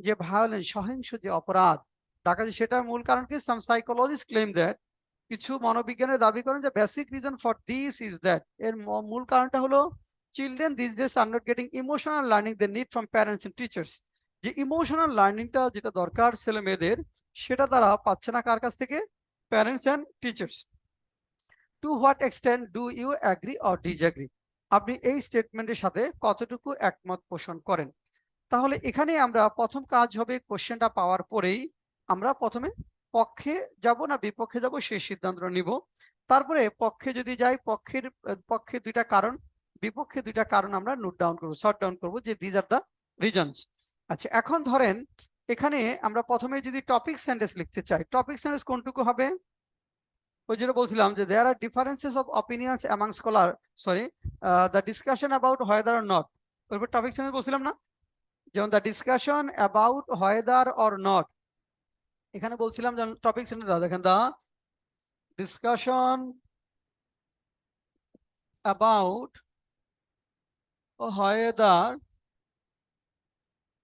যে ভায়োলেন্স সহিংস যে অপরাধ দেখা যায় সেটার মূল কারণ কি? সাম সাইকোলজিস্ট ক্লেম দ্যাট, কিছু মনোবিজ্ঞানের দাবি করেন যে basic reason for this is that, এর মূল কারণটা হলো children these days are not getting emotional learning they need from parents and teachers. যে ইমোশনাল লার্নিংটা যেটা দরকার ছেলে মেয়েদের সেটা তারা পাচ্ছে না কার কাছ থেকে? Parents and teachers. To what extent do you agree or disagree, আপনি এই স্টেটমেন্টের সাথে কতটুকু একমত পোষণ করেন? তাহলে এখানে আমরা প্রথম কাজ হবে কোশ্চেনটা পাওয়ার পরেই আমরা প্রথমে পক্ষে যাব না বিপক্ষে যাব সেই সিদ্ধান্ত নিব। তারপরে পক্ষে যদি যাই পক্ষে দুইটা কারণ, বিপক্ষে দুইটা কারণ আমরা নোট ডাউন করবো, শর্ট ডাউন করবো যে দিজ আর দ্য রিজনস। আচ্ছা এখন ধরেন এখানে আমরা প্রথমে যদি টপিক সেন্টেন্স লিখতে চাই, টপিক সেন্টেন্স কোনটুকু হবে? ওই যেটা বলছিলাম যে there are differences of opinions among scholar, the discussion about whether or not, or topic sentence বলছিলাম না? যেমন the discussion about whether or not, এখানে বলছিলাম যেমন টপিক সেন্টেন্স দেখেন the discussion about whether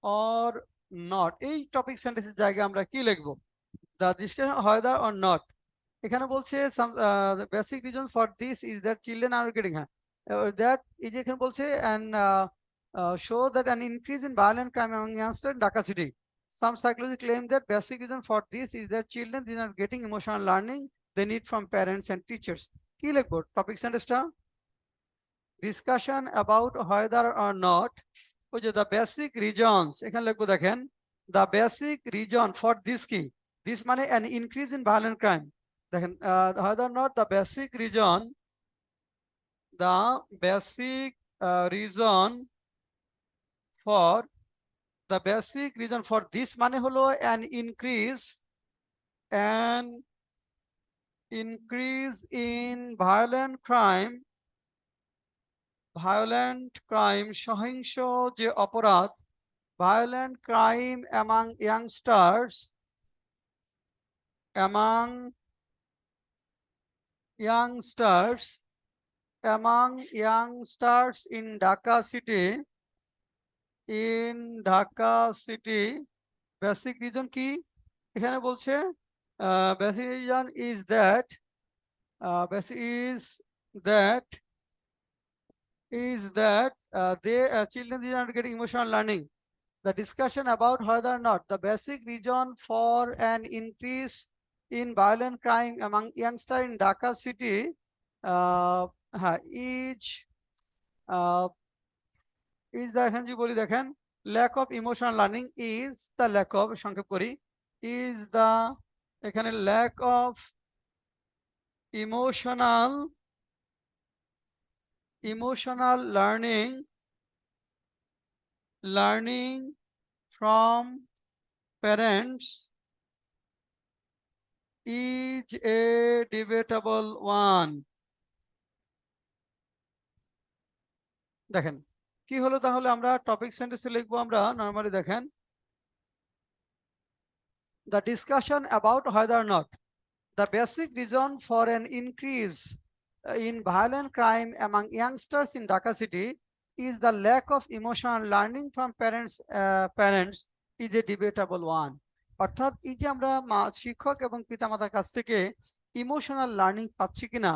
or not, এই টপিক সেন্টেন্সের জায়গায় আমরা কি লিখবো? The discussion whether or not. এখানে বলছে some basic reason for this is that children are getting, হ্যাঁ দ্যাট এই যে এখানে বলছে and show that an increase in violent crime among youngster Dhaka city. Some psychologists claim that basic reason for this is that children are not getting emotional learning they need from parents and teachers. কি লিখবো topic সেন্টেন্সটা? Discussion about whether or not ওই যে the basic reasons, এখানে লিখবো দেখেন, the basic reason for this কি, this মানে an increase in violent crime. দেখেন whether or not the basic reason, the basic reason for, the basic reason for this মানে হলো an increase in violent crime, সহিংস যে অপরাধ, violent crime among youngsters in Dhaka city, basic reason কি এখানে বলছে, basic reason is that children are not getting emotional learning. The discussion about whether or not the basic reason for an increase in violent crime among youngsters in Dhaka city is the, এখানে যদি বলি দেখেন, lack of emotional learning is the lack of, সংক্ষেপ করি, is the, এখানে lack of emotional learning from parents is a debatable one. দেখেন কি হলো, তাহলে আমরা টপিক সেন্টেন্সে লিখবো আমরা নরমালি, দেখেন the discussion about whether or not the basic reason for an increase in violent crime among youngsters in Dhaka city is the lack of emotional learning from parents is a debatable one. অর্থাৎ এই যে আমরা শিক্ষক এবং পিতামাতার কাছ থেকে emotional learning পাচ্ছি কিনা,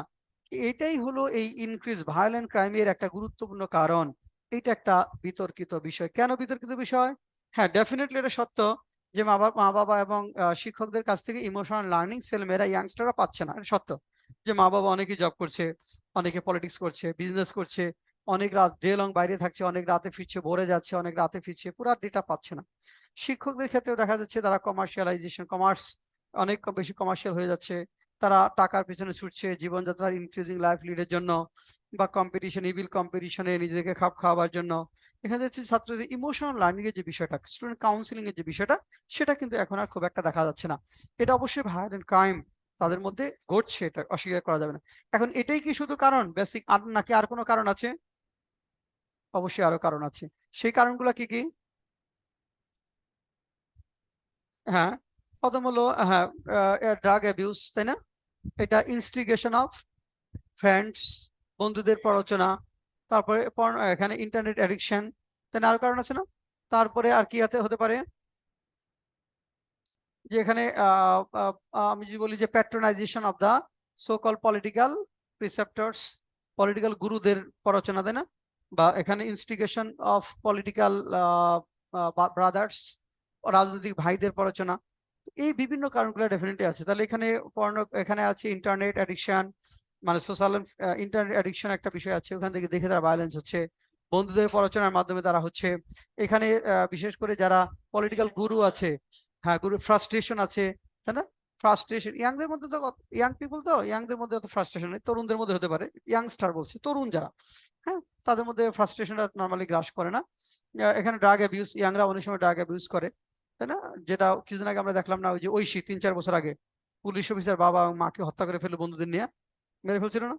এটাই হলো এই ইনক্রিজ ভায়োলেন্ট ক্রাইমের একটা গুরুত্বপূর্ণ কারণ। এটা একটা বিতর্কিত বিষয়। কেন বিতর্কিত বিষয়? হ্যাঁ, ডেফিনেটলি এটা সত্য যে মা বাবা এবং শিক্ষকদের কাছ থেকে ইমোশনাল লার্নিং ছেলেমেয়েরা, ইয়াংস্টাররা পাচ্ছে না, এটা সত্য। যে মা বাবা অনেকে জব করছে, অনেকে পলিটিক্স করছে, বিজনেস করছে, অনেক রাত ডে লং বাইরে থাকছে, অনেক রাতে ফিরছে, ভোরে যাচ্ছে, অনেক রাতে ফিরছে, পুরো ডেটা পাচ্ছে না। শিক্ষকদের ক্ষেত্রেও দেখা যাচ্ছে তারা কমার্স অনেক বেশি কমার্শিয়াল হয়ে যাচ্ছে, তারা টাকার পিছনে ছুটছে জীবনযাত্রার ইনক্রিজিং লাইফ লিডের জন্য, বা ইভিল কম্পিটিশনে নিজেকে খাপ খাওয়াবার জন্য। এখানে হচ্ছে ছাত্রদের ইমোশনাল লার্নিং এর যে বিষয়টা, স্টুডেন্ট কাউন্সিলিং এর যে বিষয়টা, সেটা কিন্তু এখন আর খুব একটা দেখা যাচ্ছে না। এটা অবশ্যই ভায়োলেন্ট ক্রাইম তাদের মধ্যে ঘটছে, এটা অস্বীকার করা যাবে না। এখন এটাই কি শুধু কারণ বেসিক, আর নাকি আর কোনো কারণ আছে? অবশ্যই আরো কারণ আছে। সেই কারণগুলো কি কি? হ্যাঁ, প্রথম হলো, হ্যাঁ, ড্রাগ অ্যাবিউজ, তাই না? এটা ইনস্টিগেশন অফ ফ্রেন্ডস, বন্ধুদের প্ররোচনা, তারপরে এখানে ইন্টারনেট অ্যাডিকশন, তাই না? আরো কারণ আছে না? তারপরে আর কি হতে পারে, যে এখানে আমি যদি বলি যে patronization of the so called political preceptors, political গুরুদের প্ররোচনা, তাই না? বা এখানে ইনস্টিগেশন অফ পলিটিক্যাল ব্রাদার্স, রাজনৈতিক ভাইদের প্ররোচনা। এই বিভিন্ন কারণগুলো ডেফিনেটলি আছে। তাহলে এখানে আছে ইন্টারনেট অ্যাডিকশন, মানে সোশ্যাল ইন্টারনেট অ্যাডিকশন একটা বিষয় আছে, ওখান থেকে দেখে তারা ভায়োলেন্স হচ্ছে, বন্ধুদের প্ররোচনার মাধ্যমে তারা হচ্ছে। এখানে বিশেষ করে যারা পলিটিক্যাল গুরু আছে, হ্যাঁ, গুরু ফ্রাস্ট্রেশন আছে, তাই না? ফ্রাস্ট্রেশন ইয়াংদের মধ্যে তো, ইয়াং পিপল তো, ইয়াংদের মধ্যে অত ফ্রাস্ট্রেশন নেই, তরুণদের মধ্যে হতে পারে, ইয়াংস্টার বলছে, তরুণ যারা, হ্যাঁ, তাদের মধ্যে ফ্রাস্ট্রেশনটা নর্মালি গ্রাস করে না। এখানে ড্রাগ অ্যাবিউজ, ইয়াংরা অনেক সময় ড্রাগ অ্যাবিউজ করে, তাই না? যেটা কিছুদিন আগে আমরা দেখলাম না, ওই যে ঐশী 3-4 বছর আগে পুলিশ অফিসার বাবা এবং মাকে হত্যা করে ফেলে, বন্ধুদের নিয়ে মেরে ফেলছিল না?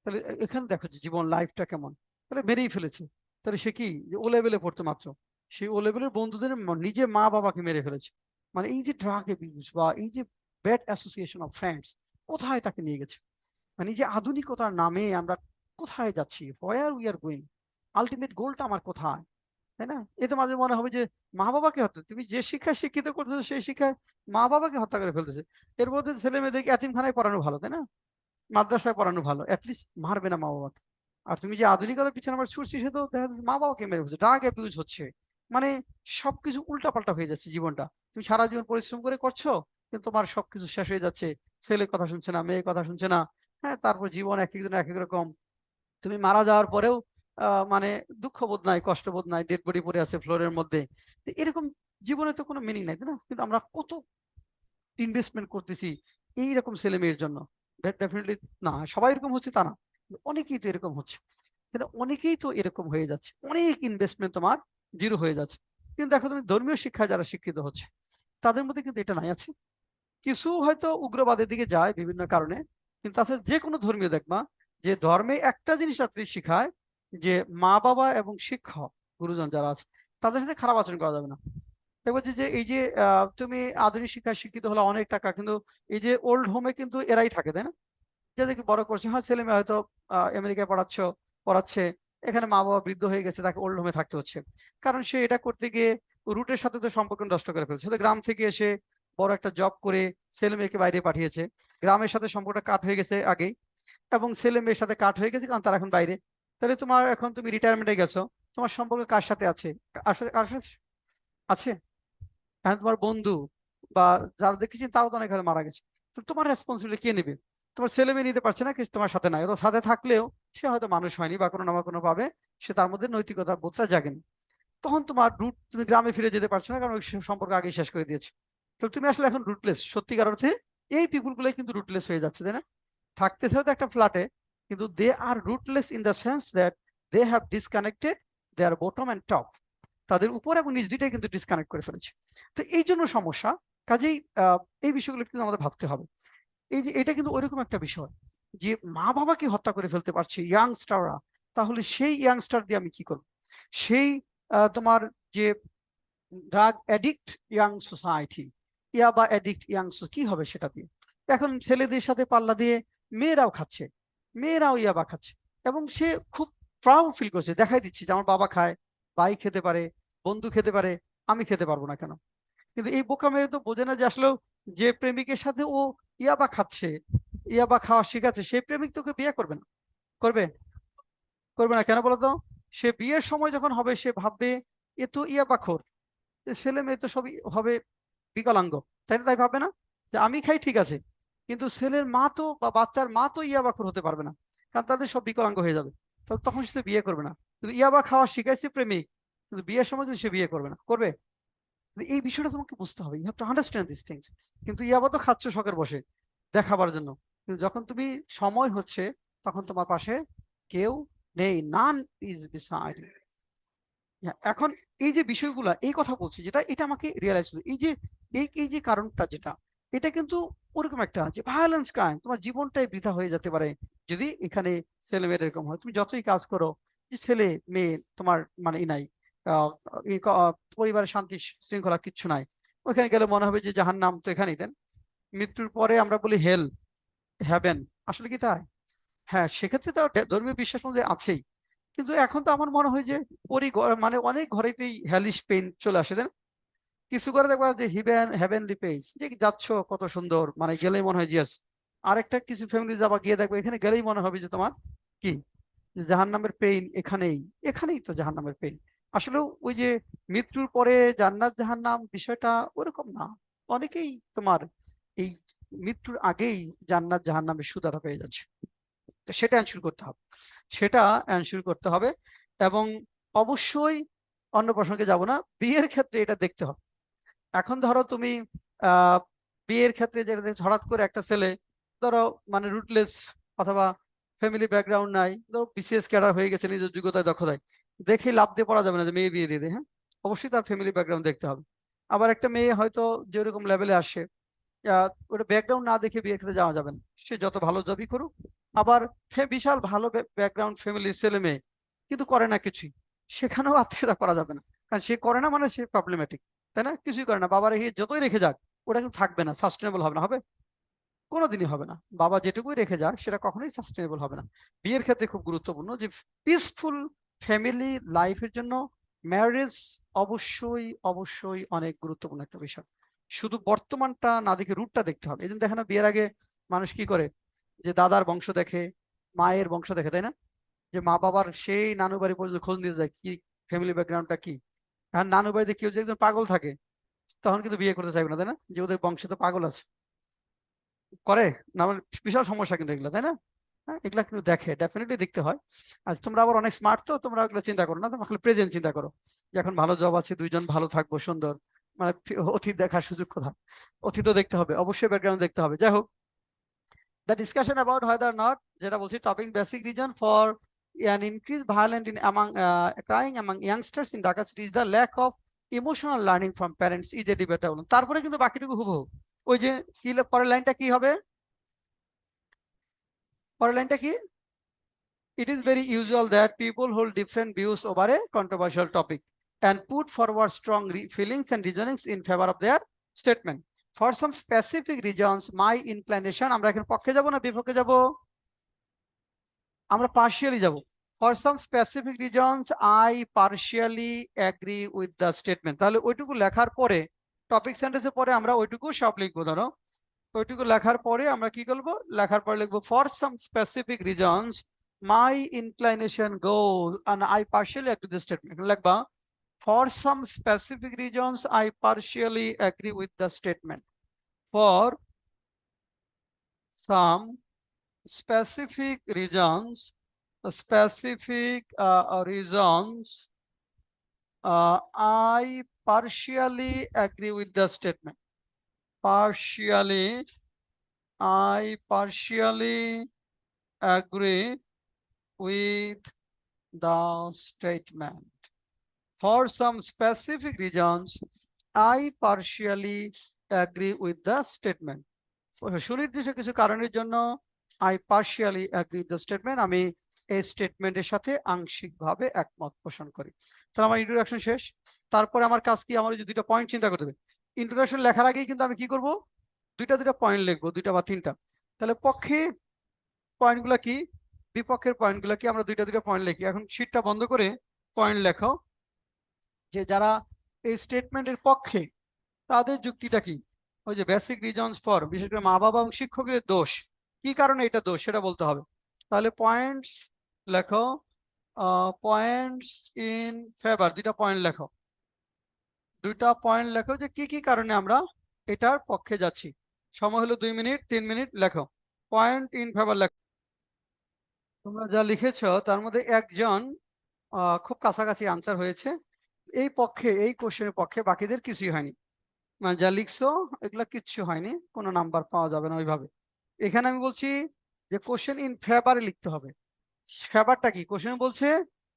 তাহলে এখানে দেখো যে জীবন লাইফটা কেমন, তাহলে মেরেই ফেলেছে। তাহলে সে কি, যে ও লেভেলে পড়তো মাত্র, সেই ও লেভেলের বন্ধুদের নিজের মা বাবাকে মেরে ফেলেছে। মানে এই যে ড্রাগ অ্যাবিউজ বা এই যে ব্যাড অ্যাসোসিয়েশন অফ ফ্রেন্ডস, কোথায় তাকে নিয়ে গেছে? মানে এই যে আধুনিকতার নামে আমরা কোথায় যাচ্ছি, where we are going, ultimate গোলটা আমার কোথায়, তাই না? এ তো মাঝে মনে হবে যে মা বাবাকে হত্যা, তুমি যে শিক্ষায় শিক্ষিত করতেছো সেই শিক্ষায় মা বাবাকে হত্যা করে ফেলতেছে। এর মধ্যে ছেলে মেয়েদেরকে এতিমখানায় পড়ানো ভালো, তাই না? মাদ্রাসায় পড়ানো ভালো, অ্যাটলিস্ট মারবে না মা বাবাকে। আর তুমি যে আধুনিকতার পিছনে আমরা ছুটছি, সে তো দেখা যাচ্ছে মা বাবাকে মেরে ফেলছে, ড্রাগ অ্যাবিউজ হচ্ছে। মানে সবকিছু উল্টাপাল্টা হয়ে যাচ্ছে জীবনটা। তুমি সারা জীবন পরিশ্রম করে করছো, কিন্তু তোমার সবকিছু শেষ হয়ে যাচ্ছে, ছেলে কথা শুনছে না, মেয়ে কথা শুনছে না, হ্যাঁ, তারপর জীবন এক একজন এক এক রকম। তুমি মারা যাওয়ার পরেও মানে দুঃখ বোধ নাই, কষ্ট বোধ নাই, ডেড বডি পড়ে আছে ফ্লোরের মধ্যে। এরকম জীবনে তো কোনো মিনিং নাই, তাই না? কিন্তু আমরা কত ইনভেস্টমেন্ট করতেছি এইরকম ছেলে মেয়ের জন্য। ডেফিনেটলি না সবাই এরকম হচ্ছে তা না, অনেকেই তো এরকম হচ্ছে। অনেকেই তো এরকম হয়ে যাচ্ছে, অনেক ইনভেস্টমেন্ট তোমার জিরো হয়ে যাচ্ছে। কিন্তু দেখো তুমি ধর্মীয় শিক্ষায় যারা শিক্ষিত হচ্ছে তাদের মধ্যে কিন্তু এটা নাই আছে। কিছু হয়তো উগ্রবাদের দিকে যায় বিভিন্ন কারণে, কিন্তু আসলে যে কোনো ধর্মীয় দেখবা যে ধর্মে একটা জিনিস আপনি শিখায় যে মা বাবা এবং শিক্ষক গুরুজন যারা আছে তাদের সাথে খারাপ আচরণ করা যাবে না। দেখবো যে এই যে তুমি আধুনিক শিক্ষায় শিক্ষিত হলে অনেক টাকা, কিন্তু এই যে ওল্ড হোমে কিন্তু এরাই থাকে, তাই না? যাদেরকে বড় করছে, হ্যাঁ ছেলে মেয়ে হয়তো আমেরিকায় পড়াচ্ছে, এখানে মা বাবা বৃদ্ধ হয়ে গেছে, তাকে ওল্ড হোমে থাকতে হচ্ছে। কারণ সে এটা করতে গিয়ে রুটের সাথে তো সম্পর্ক নষ্ট করে ফেলছে। হয়তো গ্রাম থেকে এসে বড় একটা জব করে ছেলে মেয়েকে বাইরে পাঠিয়েছে, গ্রামের সাথে সম্পর্কটা কাট হয়ে গেছে আগেই, এবং ছেলে মেয়ের সাথে কাট হয়ে গেছে কারণ তারা এখন বাইরে। তাহলে তোমার এখন তুমি রিটায়ারমেন্টে গেছো, তোমার সম্পর্ক কার সাথে আছে? কার সাথে আছে? হ্যাঁ তোমার বন্ধু বা যারা দেখেছি তারাও তো অনেক হারে মারা গেছে। তো তোমার রেসপন্সিবিলিটি কে নেবে? তোমার ছেলে মেয়ে নিতে পারছে না, কিছু তোমার সাথে নাই, তো সাথে থাকলেও সে হয়তো মানুষ হয়নি বা কোনো না কোনো ভাবে সে তার মধ্যে নৈতিকতার বোধটা জাগেনি। তখন তোমার রুট, তুমি গ্রামে ফিরে যেতে পারছো না কারণ ওই সম্পর্ক আগেই শেষ করে দিয়েছে। তো তুমি আসলে এখন রুটলেস সত্যিকার অর্থে। এই পিপুল গুলাই কিন্তু রুটলেস হয়ে যাচ্ছে, তাই না? থাকতেছে হয়তো একটা ফ্ল্যাটে, কিন্তু they are rootless in the sense that they have disconnected their bottom and top. তাদের উপর এবং নিচ দুইটাই কিন্তু ডিসকানেক্ট করে ফেলেছে। তো এই জন্য সমস্যা। কাজেই এই বিষয়গুলো কিন্তু আমাদের ভাবতে হবে। এই যে এটা কিন্তু ওইরকম একটা বিষয় যে মা বাবাকে হত্যা করে ফেলতে পারছে ইয়াংস্টাররা, তাহলে সেই ইয়াংস্টার দিয়ে আমি কি করব? সেই তোমার যে ড্রাগ অ্যাডিক্ট ইয়াং সোসাইটি, ইয়াবা অ্যাডিক্ট ইয়াং, কি হবে সেটা দিয়ে? এখন ছেলেদের সাথে পাল্লা দিয়ে মেয়েরাও খাচ্ছে, মেয়েরাও ইয়াবা খাচ্ছে, এবং সে খুব প্রাউড ফিল করছে, দেখাই দিচ্ছে যে আমার বাবা খায়, ভাই খেতে পারে, বন্ধু খেতে পারে, আমি খেতে পারবো না কেন? কিন্তু এই বোকা মেয়ে তো বোঝে না যে আসলে যে প্রেমিকের সাথে ও ইয়াবা খাচ্ছে, ইয়াবা খাওয়া শিখাচ্ছে, সেই প্রেমিক তোকে বিয়ে করবে না। করবে? করবে না কেন বলতো? সে বিয়ের সময় যখন হবে সে ভাববে এ তো ইয়াবাখোর, ছেলে মেয়ে তো সবই হবে বিকলাঙ্গ, তাই না? তাই ভাববে না যে আমি খাই ঠিক আছে, কিন্তু ছেলের মা তো বা বাচ্চার মা তো ইয়াবাখোর হতে পারবে না, কারণ তাদের সব বিকলাঙ্গ হয়ে যাবে। তাহলে তখন সে বিয়ে করবে না। কিন্তু ইয়াবা খাওয়া শিখাইছে প্রেমিক, কিন্তু বিয়ের সময় কিন্তু সে বিয়ে করবে না। করবে? এই বিষয়টা তোমাকে বুঝতে হবে, you have to understand this things. কিন্তু ইয়াবা তো খাচ্ছ শখের বসে, দেখাবার জন্য, কিন্তু যখন তুমি সময় হচ্ছে তখন তোমার পাশে কেউ নেই, নান ইজ বিসাইড। এখন এই যে বিষয়গুলা এই কথা বলছি যেটা, এটা আমাকে রিয়েলাইজ হলো এই যে এই যে কারণটা যেটা, এটা কিন্তু ওরকম একটা যে ভায়োলেন্স ক্রাইম, তোমার জীবনটাই বৃথা হয়ে যেতে পারে যদি এখানে ছেলে মেয়ের এরকম হয়। তুমি যতই কাজ করো, যে ছেলে মেয়ে তোমার মানে ই নাই, আহ, পরিবারের শান্তি শৃঙ্খলা কিচ্ছু নাই, ওইখানে গেলে মনে হবে যে জাহান্নাম তো এখানেই। দেন মৃত্যুর পরে আমরা বলি হেল, হ্যাভেন, আসলে কি তাই? হ্যাঁ, সেক্ষেত্রে তো ধর্মীয় বিশ্বাস মধ্যে আছেই। কিন্তু এখন তো আমার মনে হয় যে মানে অনেক ঘরেতেই হ্যালিশ পেইন চলে আসে, তাই না? কিছু করে দেখবা যে হেভেনলি পেজ, যে যাচ্ছ কত সুন্দর, মানে গেলেই মনে হয় জিয়াস। আরেকটা কিছু ফ্যামিলি যাবা গিয়ে দেখবো এখানে গেলেই মনে হবে যে তোমার কি, জাহান্নামের পেইন এখানেই, এখানেই তো জাহান্নামের পেইন। আসলে ওই যে মৃত্যুর পরে জান্নাত জাহান্নাম বিষয়টা ওরকম না। অনেকেই তোমার এই মৃত্যুর আগেই জান্নাত জাহান্নামের সুদারা পেয়ে যাচ্ছে। তো সেটা এনশিওর করতে হবে, সেটা এনশিওর করতে হবে। এবং অবশ্যই অন্য প্রসঙ্গে যাব না, বিয়ের ক্ষেত্রে এটা দেখতে হবে। এখন ধরো তুমি আহ বিয়ের ক্ষেত্রে যেটা দেখছো, হঠাৎ করে একটা ছেলে ধরো মানে রুটলেস, অথবা ফ্যামিলি ব্যাকগ্রাউন্ড নাই, ধরো বিসিএস ক্যাডার হয়ে গেছে নিজের যোগ্যতায় দক্ষতায়, দেখে লাভ দিয়ে পড়া যাবে না যে মেয়ে বিয়ে দিয়ে দেয়। হ্যাঁ, অবশ্যই তার ফ্যামিলি ব্যাকগ্রাউন্ড দেখতে হবে। আবার একটা মেয়ে হয়তো যেরকম লেভেলে আসে, ওটা ব্যাকগ্রাউন্ড না দেখে বিয়ে খেতে যাওয়া যাবে না, সে যত ভালো জবই করুক। আবার বিশাল ভালো ব্যাকগ্রাউন্ড ফ্যামিলির ছেলে মেয়ে কিন্তু করে না কিছুই, সেখানেও আত্মীয়তা করা যাবে না, কারণ সে করে না মানে সে প্রবলেমেটিক, তাই না? কিছুই করে না, বাবা রেখে যতই রেখে যাক ওটা কিন্তু থাকবে না, সাস্টেনেবল হবে না, হবে কোনোদিনই হবে না। বাবা যেটুকুই রেখে যাক সেটা কখনোই সাস্টেনেবল হবে না। বিয়ের ক্ষেত্রে খুব গুরুত্বপূর্ণ যে পিসফুল ফ্যামিলি লাইফের জন্য ম্যারেজ অবশ্যই অবশ্যই অনেক গুরুত্বপূর্ণ একটা বিষয়। শুধু বর্তমানটা না দেখে রুটটা দেখতে হবে। এই জন্য দেখে না বিয়ের আগে মানুষ কি করে, যে দাদার বংশ দেখে, মায়ের বংশ দেখে, তাই না? যে মা বাবার সেই নানু বাড়ি পর্যন্ত খোঁজ নিতে যায় কি ফ্যামিলি ব্যাকগ্রাউন্ডটা কি। আর নানু বাড়িতে কেউ যদি একজন পাগল থাকে তখন কিন্তু বিয়ে করতে চাইবে না, তাই না? যে ওদের বংশে তো পাগল আছে, করে না, আমার বিশাল সমস্যা কিন্তু এগুলো, তাই না? হ্যাঁ, এগুলা কিন্তু দেখে, ডেফিনেটলি দেখতে হয়। আজ তোমরা আবার অনেক স্মার্ট, তো তোমরা ওগুলো চিন্তা করো না, তোমরা খালি প্রেজেন্ট চিন্তা করো যে এখন ভালো জব আছে, দুইজন ভালো থাকবো, সুন্দর। মানে অতীত দেখার সুযোগ কোথায়? অতীতও দেখতে হবে, অবশ্যই ব্যাকগ্রাউন্ড দেখতে হবে। যাই হোক, the discussion about whether or not, যেটা বলছি, topic basic reason for an increased violence in among crying among youngsters in Dhaka city is the lack of emotional learning from parents is a debatable। তারপরে কিন্তু বাকিটুকু হুবহু ওই যে কি, পরের লাইনটা কি হবে? পরের লাইনটা কি? It is very usual that people hold different views over a controversial topic and put forward strong feelings and reasonings in favor of their statement. For some specific reasons, my inclination, আমরা এখন পক্ষে যাব না বিপক্ষে যাব? আমরা partially যাব। For some specific reasons, I partially agree with the statement। তাহলে ওইটুকু লেখার পরে, টপিক সেন্টেন্সের পরে আমরা ওইটুকু সব লিখবো। ধরো ওইটুকু লেখার পরে আমরা কি করবো? লেখার পরে লিখবো for some specific reasons my inclination goes and I partially agree with the statement। লিখবা for some specific reasons I partially agree with the statement। For some specific reasons I partially agree with the statement। I partially agree with the statement। For some specific reasons I partially agree with the statement। সুনির্দিষ্ট কিছু কারণের জন্য I partially agree with the statement, আমি এই স্টেটমেন্টের সাথে আংশিকভাবে একমত পোষণ করি। তাহলে আমার ইন্ট্রোডাকশন শেষ। তারপরে আমার কাজ কি? আমার যে দুইটা পয়েন্ট চিন্তা করতে হবে। ইন্ট্রোডাকশন লেখার আগেই কিন্তু আমি কি করব? দুইটা পয়েন্ট লিখবো, দুইটা বা তিনটা। তাহলে পক্ষে পয়েন্টগুলো কি, বিপক্ষের পয়েন্টগুলো কি, আমরা দুইটা পয়েন্ট লিখি। এখন শীটটা বন্ধ করে পয়েন্ট লেখো যে যারা এই স্টেটমেন্টের পক্ষে তাদের যুক্তিটা কি। ওই যে বেসিক রিজনস ফর, বিশেষ করে মা বাবা এবং শিক্ষকের দোষ, কি কারণে এটা দোষ সেটা বলতে হবে। তাহলে পয়েন্টস লেখো, পয়েন্টস ইন ফেভার, দুইটা পয়েন্ট লেখো, যে কি কি কারণে আমরা এটার পক্ষে যাচ্ছি। সময় হলো 2 মিনিট, 3 মিনিট, লেখো পয়েন্ট ইন ফেভার লেখো। তোমরা যা লিখেছো তার মধ্যে একজন খুব কাছাকাছি আনসার হয়েছে এই পক্ষে, এই কোশ্চেনের পক্ষে, বাকিদের কিছুই হয়নি। মানে যা লিখছো এগুলা কিচ্ছু হয়নি, কোনো নাম্বার পাওয়া যাবে না ওইভাবে। এখানে আমি বলছি যে কোশ্চেন ইন ফেভারে লিখতে হবে। ফেভারটা কি? কোশ্চেন বলছে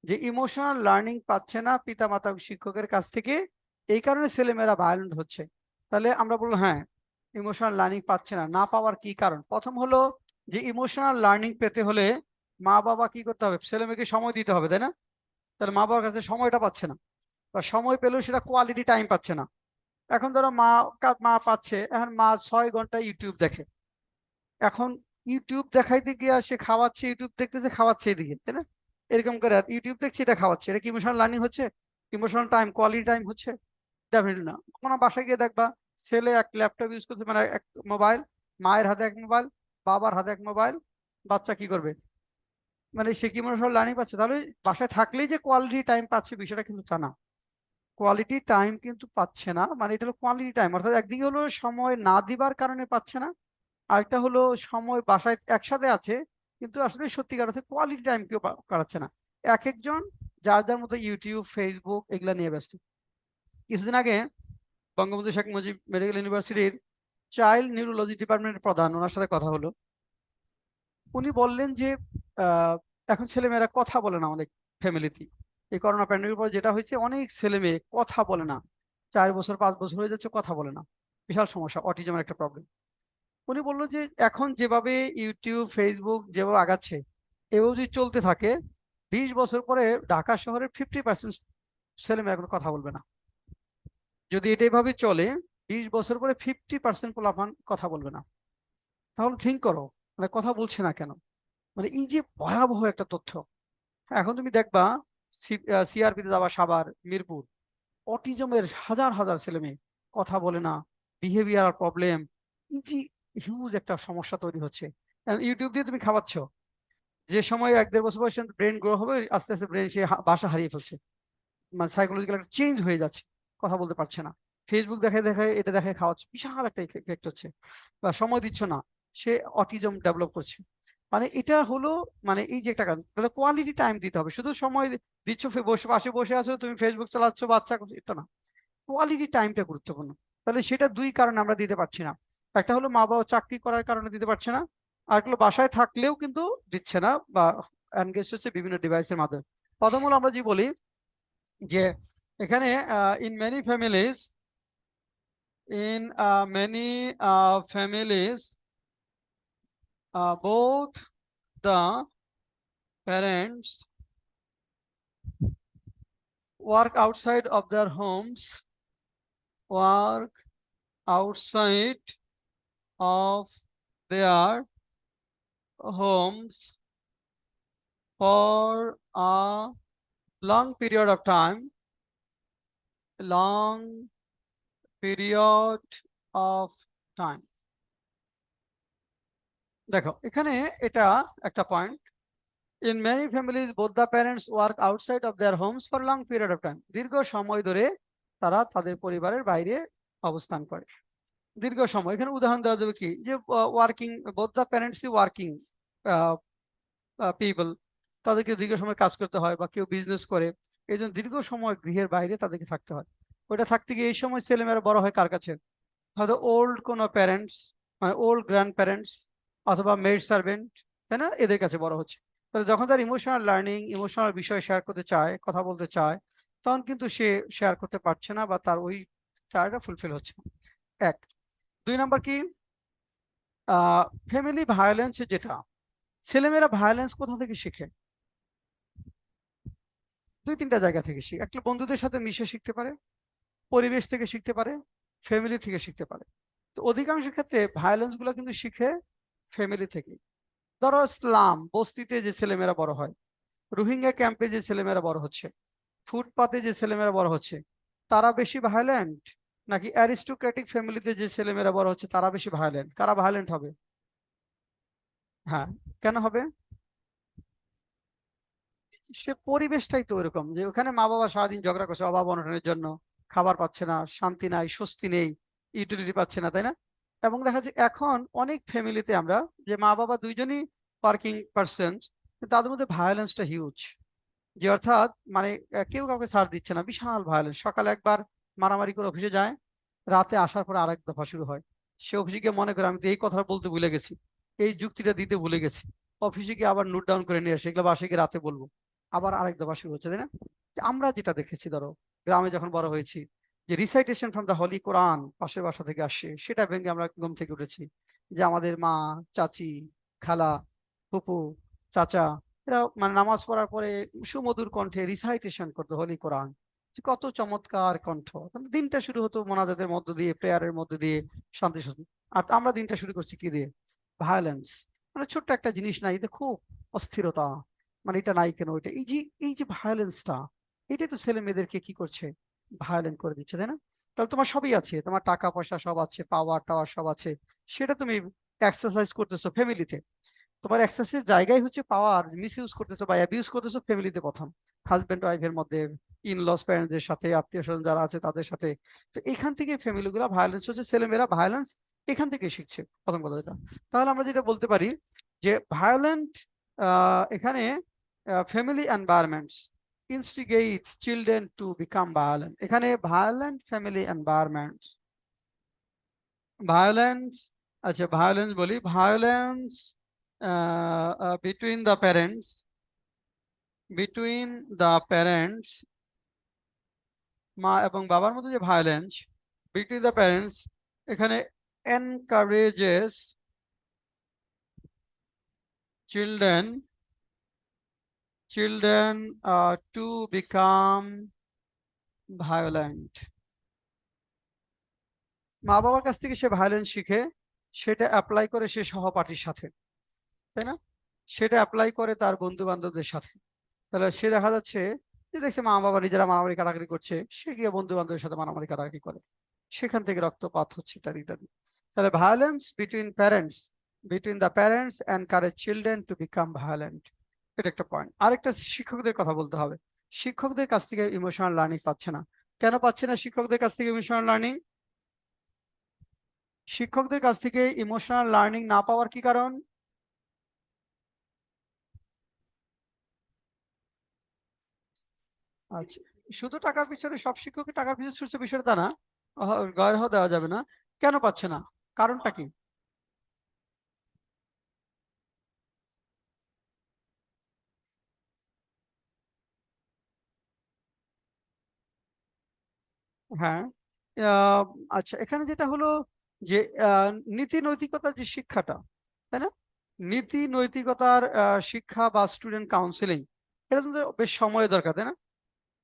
যে ইমোশনাল লার্নিং পাচ্ছে না পিতা মাতা শিক্ষকের কাছ থেকে, এই কারণে ছেলেমেয়েরা ভায়োলেন্ট হচ্ছে। তাহলে আমরা বলবো হ্যাঁ, ইমোশনাল লার্নিং পাচ্ছে না। না পাওয়ার কি কারণ? প্রথম হলো যে ইমোশনাল লার্নিং পেতে হলে মা বাবা কি করতে হবে? ছেলে মেয়েকে সময় দিতে হবে, তাই না? তাহলে মা বাবার কাছে সময়টা পাচ্ছে না, বা সময় পেলেও সেটা কোয়ালিটি টাইম পাচ্ছে না। এখন ধরো মা পাচ্ছে, এখন মা 6 ঘন্টা ইউটিউব দেখে। এখন ইউটিউব দেখাইতে গিয়ে সে খাওয়াচ্ছে, ইউটিউব দেখতেছে, খাওয়াচ্ছে এদিকে, তাই না? এরকম করে ইউটিউব দেখছে, এটা খাওয়াচ্ছে, এটা কি ইমোশনাল লার্নিং হচ্ছে? ইমোশনাল টাইম, কোয়ালিটি টাইম হচ্ছে? ডেফিনেটলি না। কোনো বাসায় গিয়ে দেখবা ছেলে এক ল্যাপটপ ইউজ করছে, মানে এক মোবাইল, মায়ের হাতে এক মোবাইল, বাবার হাতে এক মোবাইল, বাচ্চা কি করবে? মানে সে কি ইমোশনাল লার্নিং পাচ্ছে? তাহলে বাসায় থাকলেই যে কোয়ালিটি টাইম পাচ্ছে বিষয়টা কিন্তু তা না। কোয়ালিটি টাইম কিন্তু পাচ্ছে না, মানে এটা হলো কোয়ালিটি টাইম। অর্থাৎ একদিকে হলো সময় না দিবার কারণে পাচ্ছে না, আরেকটা হলো সময় বাসায় একসাথে আছে কিন্তু আসলে সত্যিকার অর্থে কোয়ালিটি টাইম কেউ কাটাচ্ছে না। এক একজন যার যার মতো ইউটিউব, ফেসবুক এগুলা নিয়ে ব্যস্ত। কিছুদিন আগে বঙ্গবন্ধু শেখ মুজিব মেডিকেল ইউনিভার্সিটির চাইল্ড নিউরোলজি ডিপার্টমেন্টের প্রধান, ওনার সাথে কথা হলো। উনি বললেন যে এখন ছেলেমেয়েরা কথা বলে না অনেক ফ্যামিলিতে। এই করোনা প্যান্ডেমিকের পর যেটা হয়েছে, অনেক ছেলে মেয়ে কথা বলে না, 4 বছর 5 বছর হয়ে যাচ্ছে কথা বলে না। বিশাল সমস্যা, অটিজমের একটা প্রবলেম। উনি বললো যে এখন যেভাবে ইউটিউব, ফেসবুক যেভাবে আগাচ্ছে, এভাবে যদি চলতে থাকে, 20 বছর পরে ঢাকা শহরের 50% ছেলেমেয়েরা কোনো কথা বলবে না। যদি এটা এভাবে চলে, 20 বছর পরে 50% পোলাপান কথা বলবে না। তাহলে থিঙ্ক করো, মানে কথা বলছে না কেন? মানে এই যে ভয়াবহ একটা তথ্য। এখন তুমি দেখবা সিআরপিতে যাবা, সাভার, মিরপুর, অটিজমের হাজার হাজার ছেলে মেয়ে কথা বলে না, বিহেভিয়ারাল প্রবলেম, এই যে হিউজ একটা সমস্যা তৈরি হচ্ছে। ইউটিউব দিয়ে তুমি খাওয়াচ্ছ, যে সময় 1-1.5 বছর বয়সে ব্রেন গ্রো হবে, আস্তে আস্তে ব্রেন সে ভাষা হারিয়ে ফেলছে, মানে সাইকোলজিক্যাল একটা চেঞ্জ হয়ে যাচ্ছে, কথা বলতে পারছে না। ফেসবুক দেখে দেখে, এটা দেখে খাওয়াচ্ছে, বিশাল একটা ইফেক্ট হচ্ছে। বা সময় দিচ্ছ না, সে অটিজম ডেভেলপ করছে। মানে এটা হলো, মানে এই যে একটা কাজ, তাহলে কোয়ালিটি টাইম দিতে হবে। শুধু সময় দিচ্ছ, বসে পাশে বসে আছো তুমি, ফেসবুক চালাচ্ছ, বাচ্চা এটা না, কোয়ালিটি টাইমটা গুরুত্বপূর্ণ। তাহলে সেটা দুই কারণে আমরা দিতে পারছি না। একটা হলো মা বাবা চাকরি করার কারণে দিতে পারছে না, আর একটা হলো বাসায় থাকলেও কিন্তু দিচ্ছে না বা এনগেজ হচ্ছে বিভিন্ন ডিভাইসের মাধ্যমে। প্রথম হলো আমরা যে বলি যে এখানে in many families, in many families, both the parents work outside of their homes, work outside of their homes for a long period of time, long period of time. দেখো এখানে এটা একটা point. In many families, both the parents work outside of their homes for long period of time. দীর্ঘ সময় ধরে তারা তাদের পরিবারের বাইরে অবস্থান করে। দীর্ঘ সময়, এখানে উদাহরণ দেওয়া যাবে কি, যে working, both the parents working people, তাদেরকে দীর্ঘ সময় কাজ করতে হয়, বা কেউ বিজনেস করে, এই জন্য দীর্ঘ সময় গৃহের বাইরে তাদেরকে থাকতে হয়। ওইটা থাকতে গিয়ে এই সময় ছেলেমেয়েরা বড় হয় কার কাছে? হয়তো ওল্ড কোনো প্যারেন্টস, মানে ওল্ড গ্র্যান্ড প্যারেন্টস, অথবা মেড সার্ভেন্ট, তাই না, এদের কাছে বড় হচ্ছে। তাহলে যখন তার ইমোশনাল লার্নিং, ইমোশনাল বিষয় শেয়ার করতে চায়, কথা বলতে চায়, তখন কিন্তু সে শেয়ার করতে পারছে না, বা তার ওই চায়টা ফুলফিল হচ্ছে না। এক। দুই নাম্বার কি, ফ্যামিলি ভায়োলেন্স, যেটা ছেলেমেয়েরা ভায়োলেন্স কোথা থেকে শিখে? দুই তিনটা জায়গা থেকে শিখে। একটা, বন্ধুদের সাথে মিশে শিখতে পারে, পরিবেশ থেকে শিখতে পারে, ফ্যামিলি থেকে শিখতে পারে। তো অধিকাংশ ক্ষেত্রে ভায়োলেন্স গুলো কিন্তু শিখে ফ্যামিলি থেকে। ধরো স্লাম বস্তিতে যে ছেলেমেয়েরা বড় হয়, রোহিঙ্গা ক্যাম্পে যে ছেলেমেয়েরা বড় হচ্ছে, ফুটপাতে যে ছেলেমেয়েরা বড় হচ্ছে, তারা বেশি ভায়োলেন্ট, নাকি অ্যারিস্টোক্রেটিক ফ্যামিলিতে যে ছেলেমেয়েরা বড় হচ্ছে তারা বেশি ভায়োলেন্ট? কারা ভায়োলেন্ট হবে? হ্যাঁ, কেন হবে? সে পরিবেশটাই তো ওরকম, যে ওখানে মা বাবা সারাদিন ঝগড়া করছে অভাব অনটনের জন্য, খাবার পাচ্ছে না, শান্তি নাই, স্বস্তি নেই, ইউটিলিটি পাচ্ছে না, তাই না? এবং দেখা যায় এখন অনেক ফ্যামিলিতে আমরা, যে মা বাবা দুইজনই ওয়ার্কিং পার্সন, তাদের মধ্যে ভায়োলেন্সটা হিউজ। যে অর্থাৎ মানে কেউ কাউকে ছাড় দিচ্ছে না, বিশাল ভায়োলেন্স। সকালে একবার মারামারি করে অফিসে যায়, রাতে আসার পর আরেক দফা শুরু হয়। সে অফিসে গিয়ে মনে করে আমি তো এই কথাটা বলতে ভুলে গেছি, এই যুক্তিটা দিতে ভুলে গেছি, অফিসে গিয়ে আবার নোট ডাউন করে নিয়ে আসে, এগুলো বাসায় গিয়ে রাতে বলবো, আবার আরেক দফা শুরু হচ্ছে, তাই না? যে আমরা যেটা দেখেছি, ধরো গ্রামে যখন বড় হয়েছি, যে রিসাইটেশন ফ্রম দ্য হলি কোরআন পাশের বাসা থেকে আসে, সেটা ভেঙে আমরা ঘুম থেকে উঠেছি, যে আমাদের মা, চাচি, খালা, ফুপু, চাচা, এরা মানে নামাজ পড়ার পরে সুমধুর কণ্ঠে রিসাইটেশন করতো হলি কোরআন। যে কত চমৎকার কণ্ঠ! কিন্তু দিনটা শুরু হতো মোনাজাতের মধ্য দিয়ে, প্রেয়ারের মধ্য দিয়ে, শান্তি শান্তি। আর আমরা দিনটা শুরু করছি কি দিয়ে? ভায়োলেন্স। মানে ছোট্ট একটা জিনিস নাই, এতে খুব অস্থিরতা, মানে এটা নাই কেন, ওইটা, এই যে ভায়োলেন্সটা, এটাই তো ছেলে মেয়েদেরকে কি করছে? ভায়োলেন্ট করে দিচ্ছে, তাই না? তাহলে তোমার সবই আছে, তোমার টাকা পয়সা সব আছে, পাওয়ার টাওয়ার সব আছে, সেটা তুমি এক্সারসাইজ করতেছো ফ্যামিলিতে। তোমার এক্সেসের জায়গায় হচ্ছে পাওয়ার মিস ইউজ করতেছো বা অ্যাবিউজ করতেছো ফ্যামিলিতে, প্রথম হাজবেন্ড ওয়াইফের মধ্যে, ইন লস প্যারেন্টসদের সাথে, আত্মীয় স্বজন যারা আছে তাদের সাথে। তো এখান থেকে ফ্যামিলি গুলা ভায়োলেন্স হচ্ছে, ছেলেমেয়েরা ভায়োলেন্স এখান থেকে শিখছে, প্রথম কথা যেটা। তাহলে আমরা যেটা বলতে পারি যে ভায়োলেন্ট, এখানে family environments instigate children to become violent. এখানে ভায়োলেন্ট ফ্যামিলি এনভায়রনমেন্টস, ভায়োলেন্স, আচ্ছা ভায়োলেন্স বলি, violence between the parents, between the parents, মা এবং বাবার মধ্যে যে ভায়োলেন্স, between the parents, এখানে encourages children to become violent। মা বাবার কাছ থেকে সে ভায়োলেন্স শিখে, সেটা অ্যাপ্লাই করে সে সহপাঠীর সাথে, তাই না? সেটা অ্যাপ্লাই করে তার বন্ধু বান্ধবদের সাথে। তাহলে সে দেখা যাচ্ছে যে দেখছে মা বাবা নিজেরা মারামারি কাটাকাটি করছে, সে গিয়ে বন্ধু বান্ধবের সাথে মারামারি কাটাকাটি করে, সেখান থেকে রক্তপাত হচ্ছে, ইত্যাদি ইত্যাদি। তাহলে violence between parents, between the parents encourage children to become violent. এটা একটা পয়েন্ট। আরেকটা, শিক্ষকদের কথা বলতে হবে। শিক্ষকদের কাছ থেকে ইমোশনাল লার্নিং পাচ্ছে না। কেন পাচ্ছে না শিক্ষকদের কাছ থেকে ইমোশনাল লার্নিং? শিক্ষকদের কাছ থেকে ইমোশনাল লার্নিং না পাওয়ার কি কারণ? আচ্ছা, শুধু টাকার পিছনে সব শিক্ষকই টাকার পিছনে ছুটছে বিষয়টা তা না। গ্রহ দেওয়া যাবে না। কেন পাচ্ছে না? কারণটা কি? হ্যাঁ। আহ, আচ্ছা, এখানে যেটা হলো যে নীতি নৈতিকতার যে শিক্ষাটা, তাই না? নীতি নৈতিকতার শিক্ষা বা স্টুডেন্ট কাউন্সিলিং, এটা কিন্তু বেশ সময়ের দরকার, তাই না?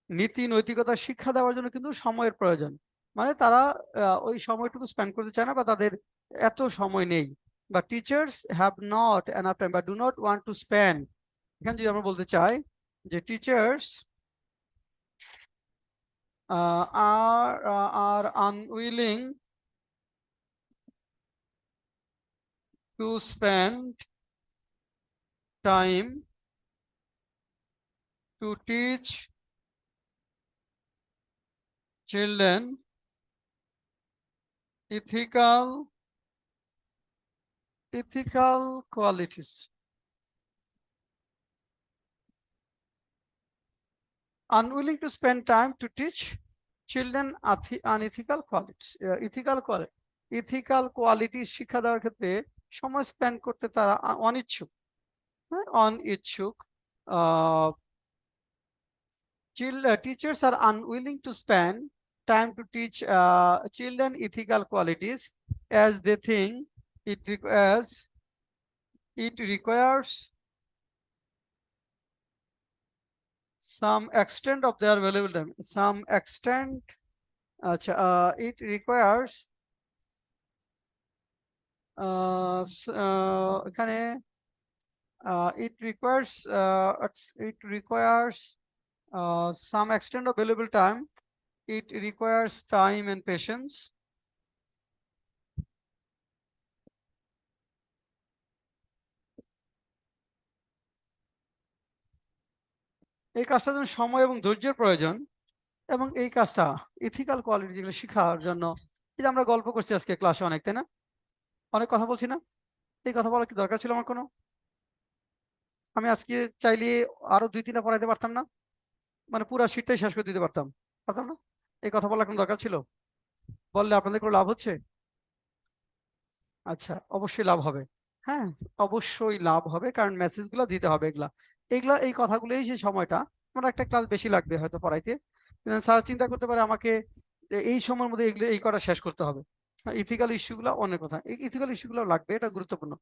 নীতি নৈতিকতার শিক্ষা দেওয়ার জন্য কিন্তু সময়ের প্রয়োজন। মানে তারা ওই সময়টুকু স্পেন্ড করতে চায় না, বা তাদের এত সময় নেই, বা teachers have not enough time বা do not want to spend. এখানে যদি আমরা বলতে চাই যে teachers are unwilling to spend time to teach children ethical qualities. Unwilling to spend time to teach children unethical qualities. Ethical qualities শিক্ষা দেওয়ার ক্ষেত্রে সময় স্পেন্ড করতে তারা অনিচ্ছুক। হ্যাঁ, অনিচ্ছুক। Teachers are unwilling to spend time to teach children ethical qualities, as they think it requires some extent of their valuable time. Some extent, it requires এখানে it requires some extent of valuable time. It requires time and patience. এই কাজটার জন্য সময় এবং ধৈর্যের প্রয়োজন, এবং এই কাজটা ইথিক্যাল কোয়ালিটি যেগুলো শেখার জন্য, এই যে আমরা গল্প করছি আজকে ক্লাসে অনেক, তাই না? অনেক কথা বলছি না? এই কথা বলার কি দরকার ছিল আমার কোনো? আমি আজকে চাইলে আরো 2-3টা পড়াইতে পারতাম না? মানে পুরো শীটটাই শেষ করে দিতে পারতাম, পারতাম না? এই কথা বলার কোনো দরকার ছিল? বললে আপনাদের কোনো লাভ হচ্ছে? আচ্ছা, অবশ্যই লাভ হবে। হ্যাঁ, অবশ্যই লাভ হবে, কারণ মেসেজগুলো দিতে হবে। এগুলা এগুলা এই কথাগুলোই, সেই সময়টা আমার একটা ক্লাস বেশি লাগবে হয়তো পড়াইতে, স্যার চিন্তা করতে পারে আমাকে এই সময়ের মধ্যে এগুলো এই কটা শেষ করতে হবে। ইথিক্যাল ইস্যুগুলো অনেক কথা, এই ইথিক্যাল ইস্যুগুলো লাগবে, এটা গুরুত্বপূর্ণ।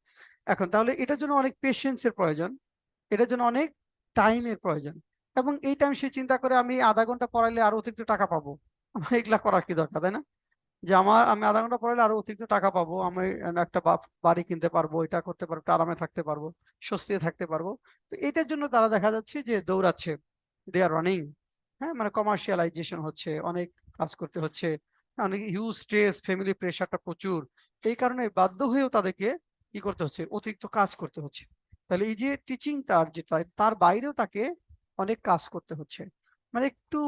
এখন তাহলে এটার জন্য অনেক পেশেন্সের প্রয়োজন, এটার জন্য অনেক টাইমের প্রয়োজন, এবং এই টাইম সে চিন্তা করে আমি আধা ঘন্টা পড়াইলে আরো অতিরিক্ত টাকা পাবো। আমার এগুলা করার কি দরকার, তাই না? যে আমি আধা ঘন্টা পড়াইলে আরো অতিরিক্ত টাকা পাবো, আমি একটা বাড়ি কিনতে পারবো, এটা করতে পারবো, একটু আরামে থাকতে পারবো, স্বস্তিতে থাকতে পারবো। তো এটার জন্য তারা দেখা যাচ্ছে যে দৌড়াচ্ছে, দে আর রানিং। হ্যাঁ, মানে কমার্শিয়ালাইজেশন হচ্ছে, অনেক কাজ করতে হচ্ছে, অনেক হিউজ স্ট্রেস, ফ্যামিলি প্রেশারটা প্রচুর। এই কারণে বাধ্য হয়েও তাদেরকে কি করতে হচ্ছে, অতিরিক্ত কাজ করতে হচ্ছে। তাহলে এই যে টিচিং, তার যেটা, তার বাইরেও তাকে অনেক কাজ করতে হচ্ছে, মানে একটু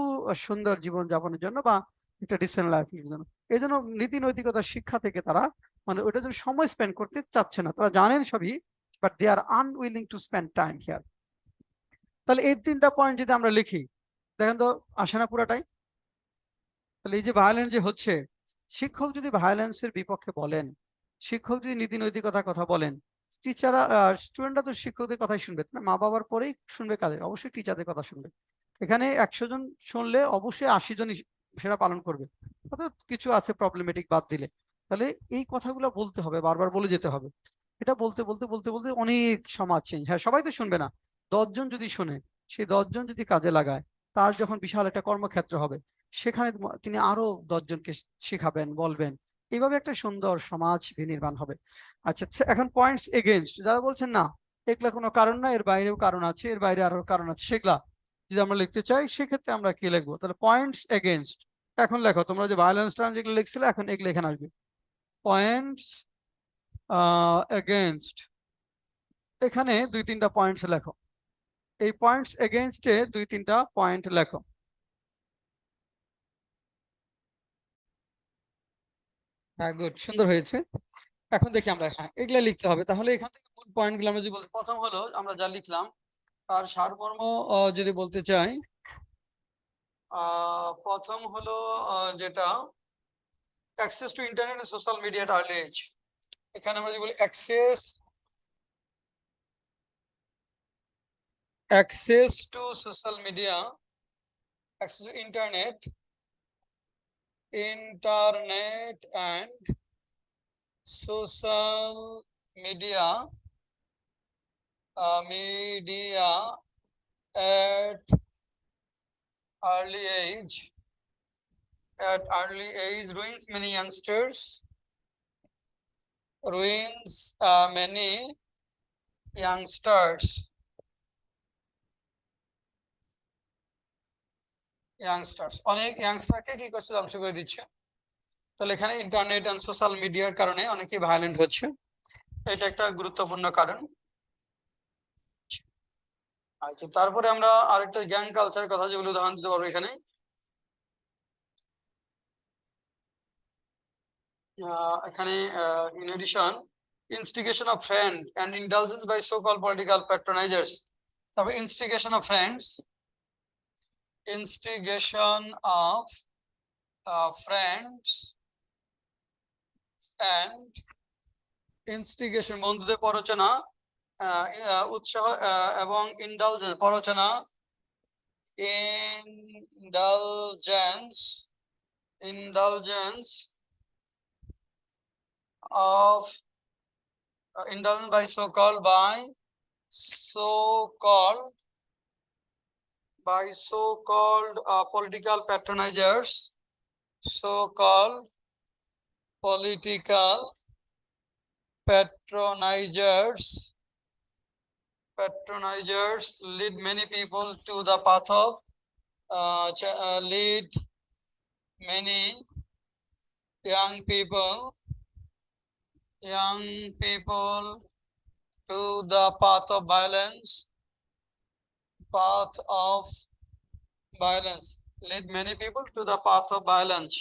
সুন্দর জীবন যাপনের জন্য, বা একটা ডিসেন্ট লাইফ লিডের জন্য। এই জন্য নীতি নৈতিকতার শিক্ষা থেকে তারা মানে ওইটার জন্য সময় স্পেন্ড করতে চাচ্ছে না, তারা জানেন সবই, but they are unwilling to spend time here. তাহলে এই 3টা পয়েন্ট যদি আমরা লিখি, দেখেন তো আসে না পুরাটাই? তাহলে এই যে ভায়োলেন্স যে হচ্ছে, শিক্ষক যদি ভায়োলেন্সের বিপক্ষে বলেন, শিক্ষক যদি নীতি নৈতিকতার কথা বলেন, টিচাররা স্টুডেন্টরা তো শিক্ষকদের কথাই শুনবে না, মা বাবার পরেই শুনবে কাদের? অবশ্যই টিচারদের কথা শুনবে। এখানে 100 জন শুনলে অবশ্যই 80 জনই সেটা পালন করবে, অর্থাৎ কিছু আছে প্রবলেমেটিক বাদ দিলে। তাহলে এই কথাগুলো বলতে হবে, বারবার বলে যেতে হবে। এটা বলতে বলতে বলতে বলতে অনেক সমাজ চেঞ্জ। হ্যাঁ, সবাই তো শুনবে না, 10 জন যদি শুনে, সেই 10 জন যদি কাজে লাগায়, তার যখন বিশাল একটা কর্মক্ষেত্র হবে, সেখানে তিনি আরো 10 জনকে শিখাবেন, বলবেন। এইভাবে একটা সুন্দর সমাজ বিনির্মাণ হবে। আচ্ছা, এখন পয়েন্টস এগেইনস্ট, যারা বলছেন না এগুলা কোনো কারণ না, এর বাইরেও কারণ আছে, এর বাইরে আরো কারণ আছে, সেগুলা যদি আমরা লিখতে চাই, সেক্ষেত্রে আমরা কি লিখবো? তাহলে পয়েন্টস এগেইনস্ট। এখন লেখো তোমরা যে ভায়োলেন্স টার্ম যেগুলো লিখছিলে, এখন এগুলো এখানে আসবে। পয়েন্টস এগেইনস্ট, এখানে 2-3টা পয়েন্টস লেখো। এই পয়েন্টস এগেইনস্টে 2-3টা পয়েন্ট লেখো। হ্যাঁ, গুড, সুন্দর হয়েছে। এখন দেখি আমরা, হ্যাঁ এগুলা লিখতে হবে। তাহলে এখান থেকে মূল পয়েন্ট গুলো আমরা যদি বলতে, প্রথম হলো আমরা যা লিখলাম, আর সারমর্ম যদি বলতে চাই, প্রথম হলো যেটা access to internet and social media at early age. এখানে আমরা যদি বলি access to social media, access to internet and social media at early age ruins many youngsters, youngsters অনেক ইয়াংস্টারকে কি করছে, ধ্বংস করে দিচ্ছে। তাহলে এখানে ইন্টারনেট এন্ড সোশ্যাল মিডিয়ার কারণে অনেকেই ভায়োলেন্ট হচ্ছে, এটা একটা গুরুত্বপূর্ণ কারণ। আচ্ছা, তারপরে আমরা আরেকটা গ্যাং কালচার কথা যেগুলো উদাহরণ দিতে পারবো এখানে। এখানে in addition instigation of friend and indulgence by so-called political patronizers। তারপরে instigation of friends and instigation বন্ধুদের প্ররোচনা, উৎসাহ এবং ইন্ডালজেন্স প্ররোচনা, indulgence by so-called political patronizers, lead many people to the path of lead many young people to the path of violence, lead many people to the path of violence।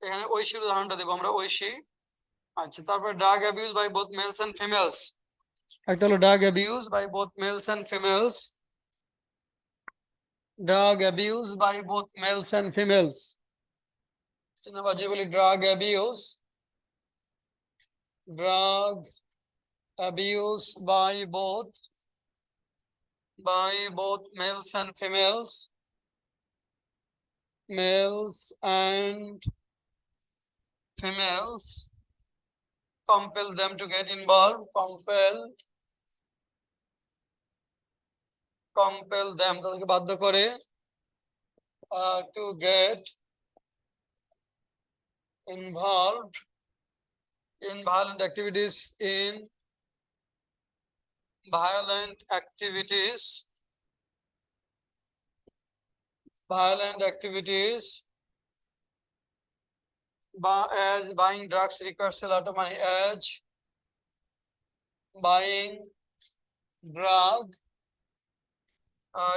এখানে ঐশীর উদাহরণটা দেব আমরা, ঐশী। আচ্ছা, তারপর drug abuse by both males and females. একটা হলো drug abuse by both males and females, drug abuse by both males and females. আমরা যে বলি drug abuse by both males and females, compel them to get involved, compel them তাদেরকে বাধ্য করে to get involved in violent activities as buying drugs requires a lot of money, as buying drug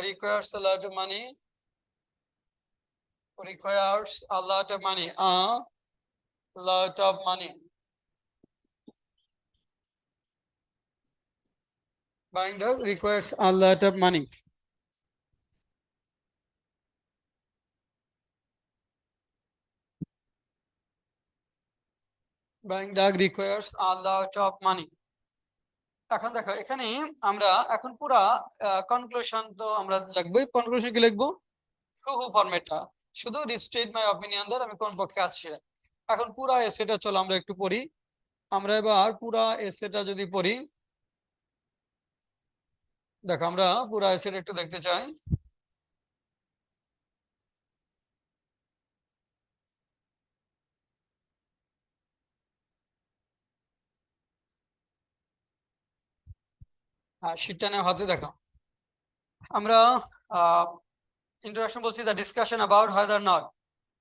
requires a lot of money, buying drug requires a lot of money। Buying drug requires a lot of money। এখন দেখো, এখানে আমরা এখন পুরা conclusion তো আমরা লিখবো। Conclusion কি লিখবো? টু ফরম্যাটটা শুধু রিস্টেট মাই অপিনিয়ন দ্যাট আমি কোন পক্ষে আছি। এখন পুরা এসেটা চলো আমরা একটু পড়ি। আমরা এবার পুরা এসেটা যদি পড়ি, দেখো আমরা পুরা এসেটা একটু দেখতে চাই। শীটটা নেওয়া হাতে দেখো, আমরা introduction বলছি the discussion about whether or not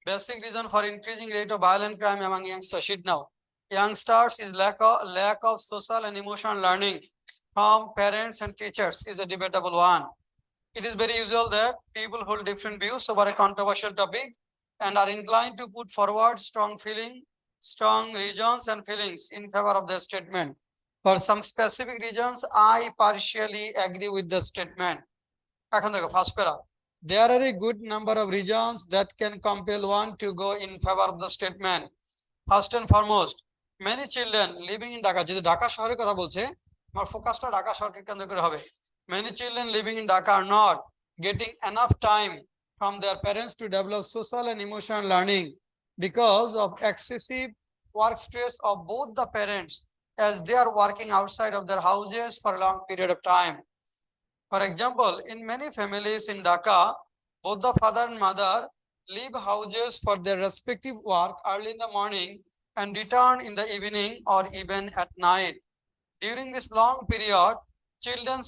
basic reason for increasing rate of violent crime among youngsters. Sheet now, youngsters is lack of social and emotional learning from parents and teachers is a debatable one. It is very usual that people hold different views over a controversial topic and are inclined to put forward strong reasons and feelings in favor of the statement. For some specific reasons, I partially agree with the statement. এখন দেখো first প্যারা, There are a good number of reasons that can compel one to go in favor of the statement. First and foremost, many children living in Dhaka, যদি ঢাকা শহরের কথা বলছে, আমার ফোকাসটা ঢাকা শহরকে কেন্দ্র করে হবে। Many children living in Dhaka are not getting enough time from their parents to develop social and emotional learning because of excessive work stress of both the parents, as they are working outside of their houses for a long period of time. For example, in many families in Dhaka, both the father and mother leave houses for their respective work early in the morning and return in the evening or even at night. During this long period, children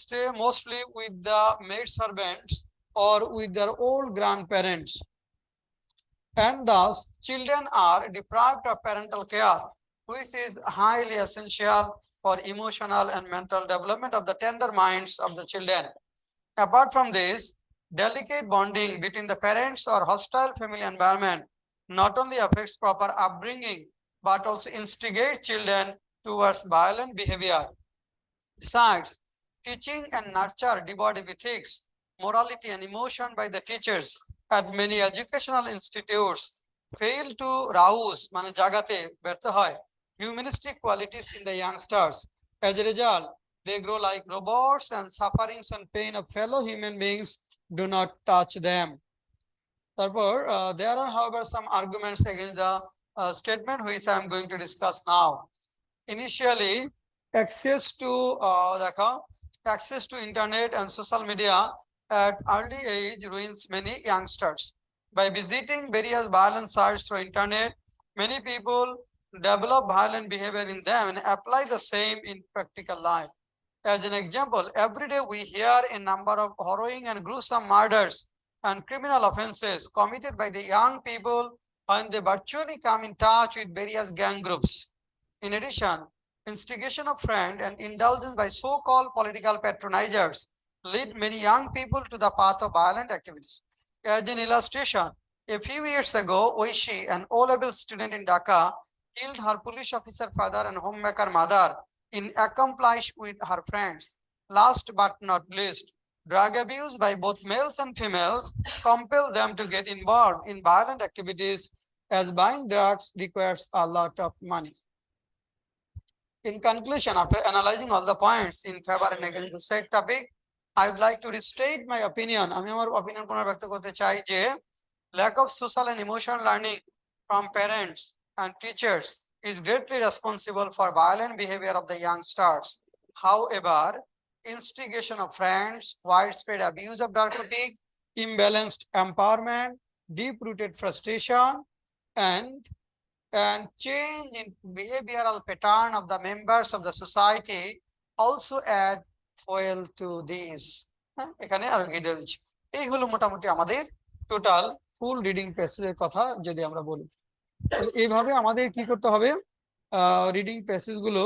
stay mostly with the maid servants or with their old grandparents. And thus, children are deprived of parental care, which is highly essential for emotional and mental development of the tender minds of the children. Apart from this, delicate bonding between the parents or hostile family environment not only affects proper upbringing, but also instigates children towards violent behavior. Besides, teaching and nurture devoid of ethics, morality, and emotion by the teachers at many educational institutes fail to rouse, মানে জাগাতে ব্যর্থ হয়, humanistic qualities in the youngsters. As a result, they grow like robots and sufferings and pain of fellow human beings do not touch them. Therefore, there are, however, some arguments against the statement which I am going to discuss now. Initially, access to internet and social media at early age ruins many youngsters. By visiting various violent sites through internet, many people develop violent behavior in them and apply the same in practical life. As an example, every day we hear a number of harrowing and gruesome murders and criminal offenses committed by the young people when they virtually come in touch with various gang groups. In addition, instigation of friend and indulgence by so-called political patronizers lead many young people to the path of violent activities. As an illustration, a few years ago, Oishi, an O-level student in Dhaka, killed her police officer father and homemaker mother in accomplice with her friends. Last but not least, drug abuse by both males and females compel them to get involved in violent activities, as buying drugs requires a lot of money. In conclusion, after analyzing all the points in favor and against the said topic, I would like to restate my opinion. আমি আমার opinion পুনর্ব্যক্ত করতে চাই যে lack of social and emotional learning from parents and teachers is greatly responsible for violent behavior of the youngsters. However, instigation of friends, widespread abuse of narcotic, imbalanced empowerment, deep-rooted frustration, and change in behavioral pattern of the members of the society also add fuel to this. এখানে আরো detail দিচ্ছি। এই হলো মোটামুটি আমাদের total full reading প্যাসেজের কথা যদি আমরা বলি। এইভাবে আমাদের কি করতে হবে, রিডিং প্যাসেজ গুলো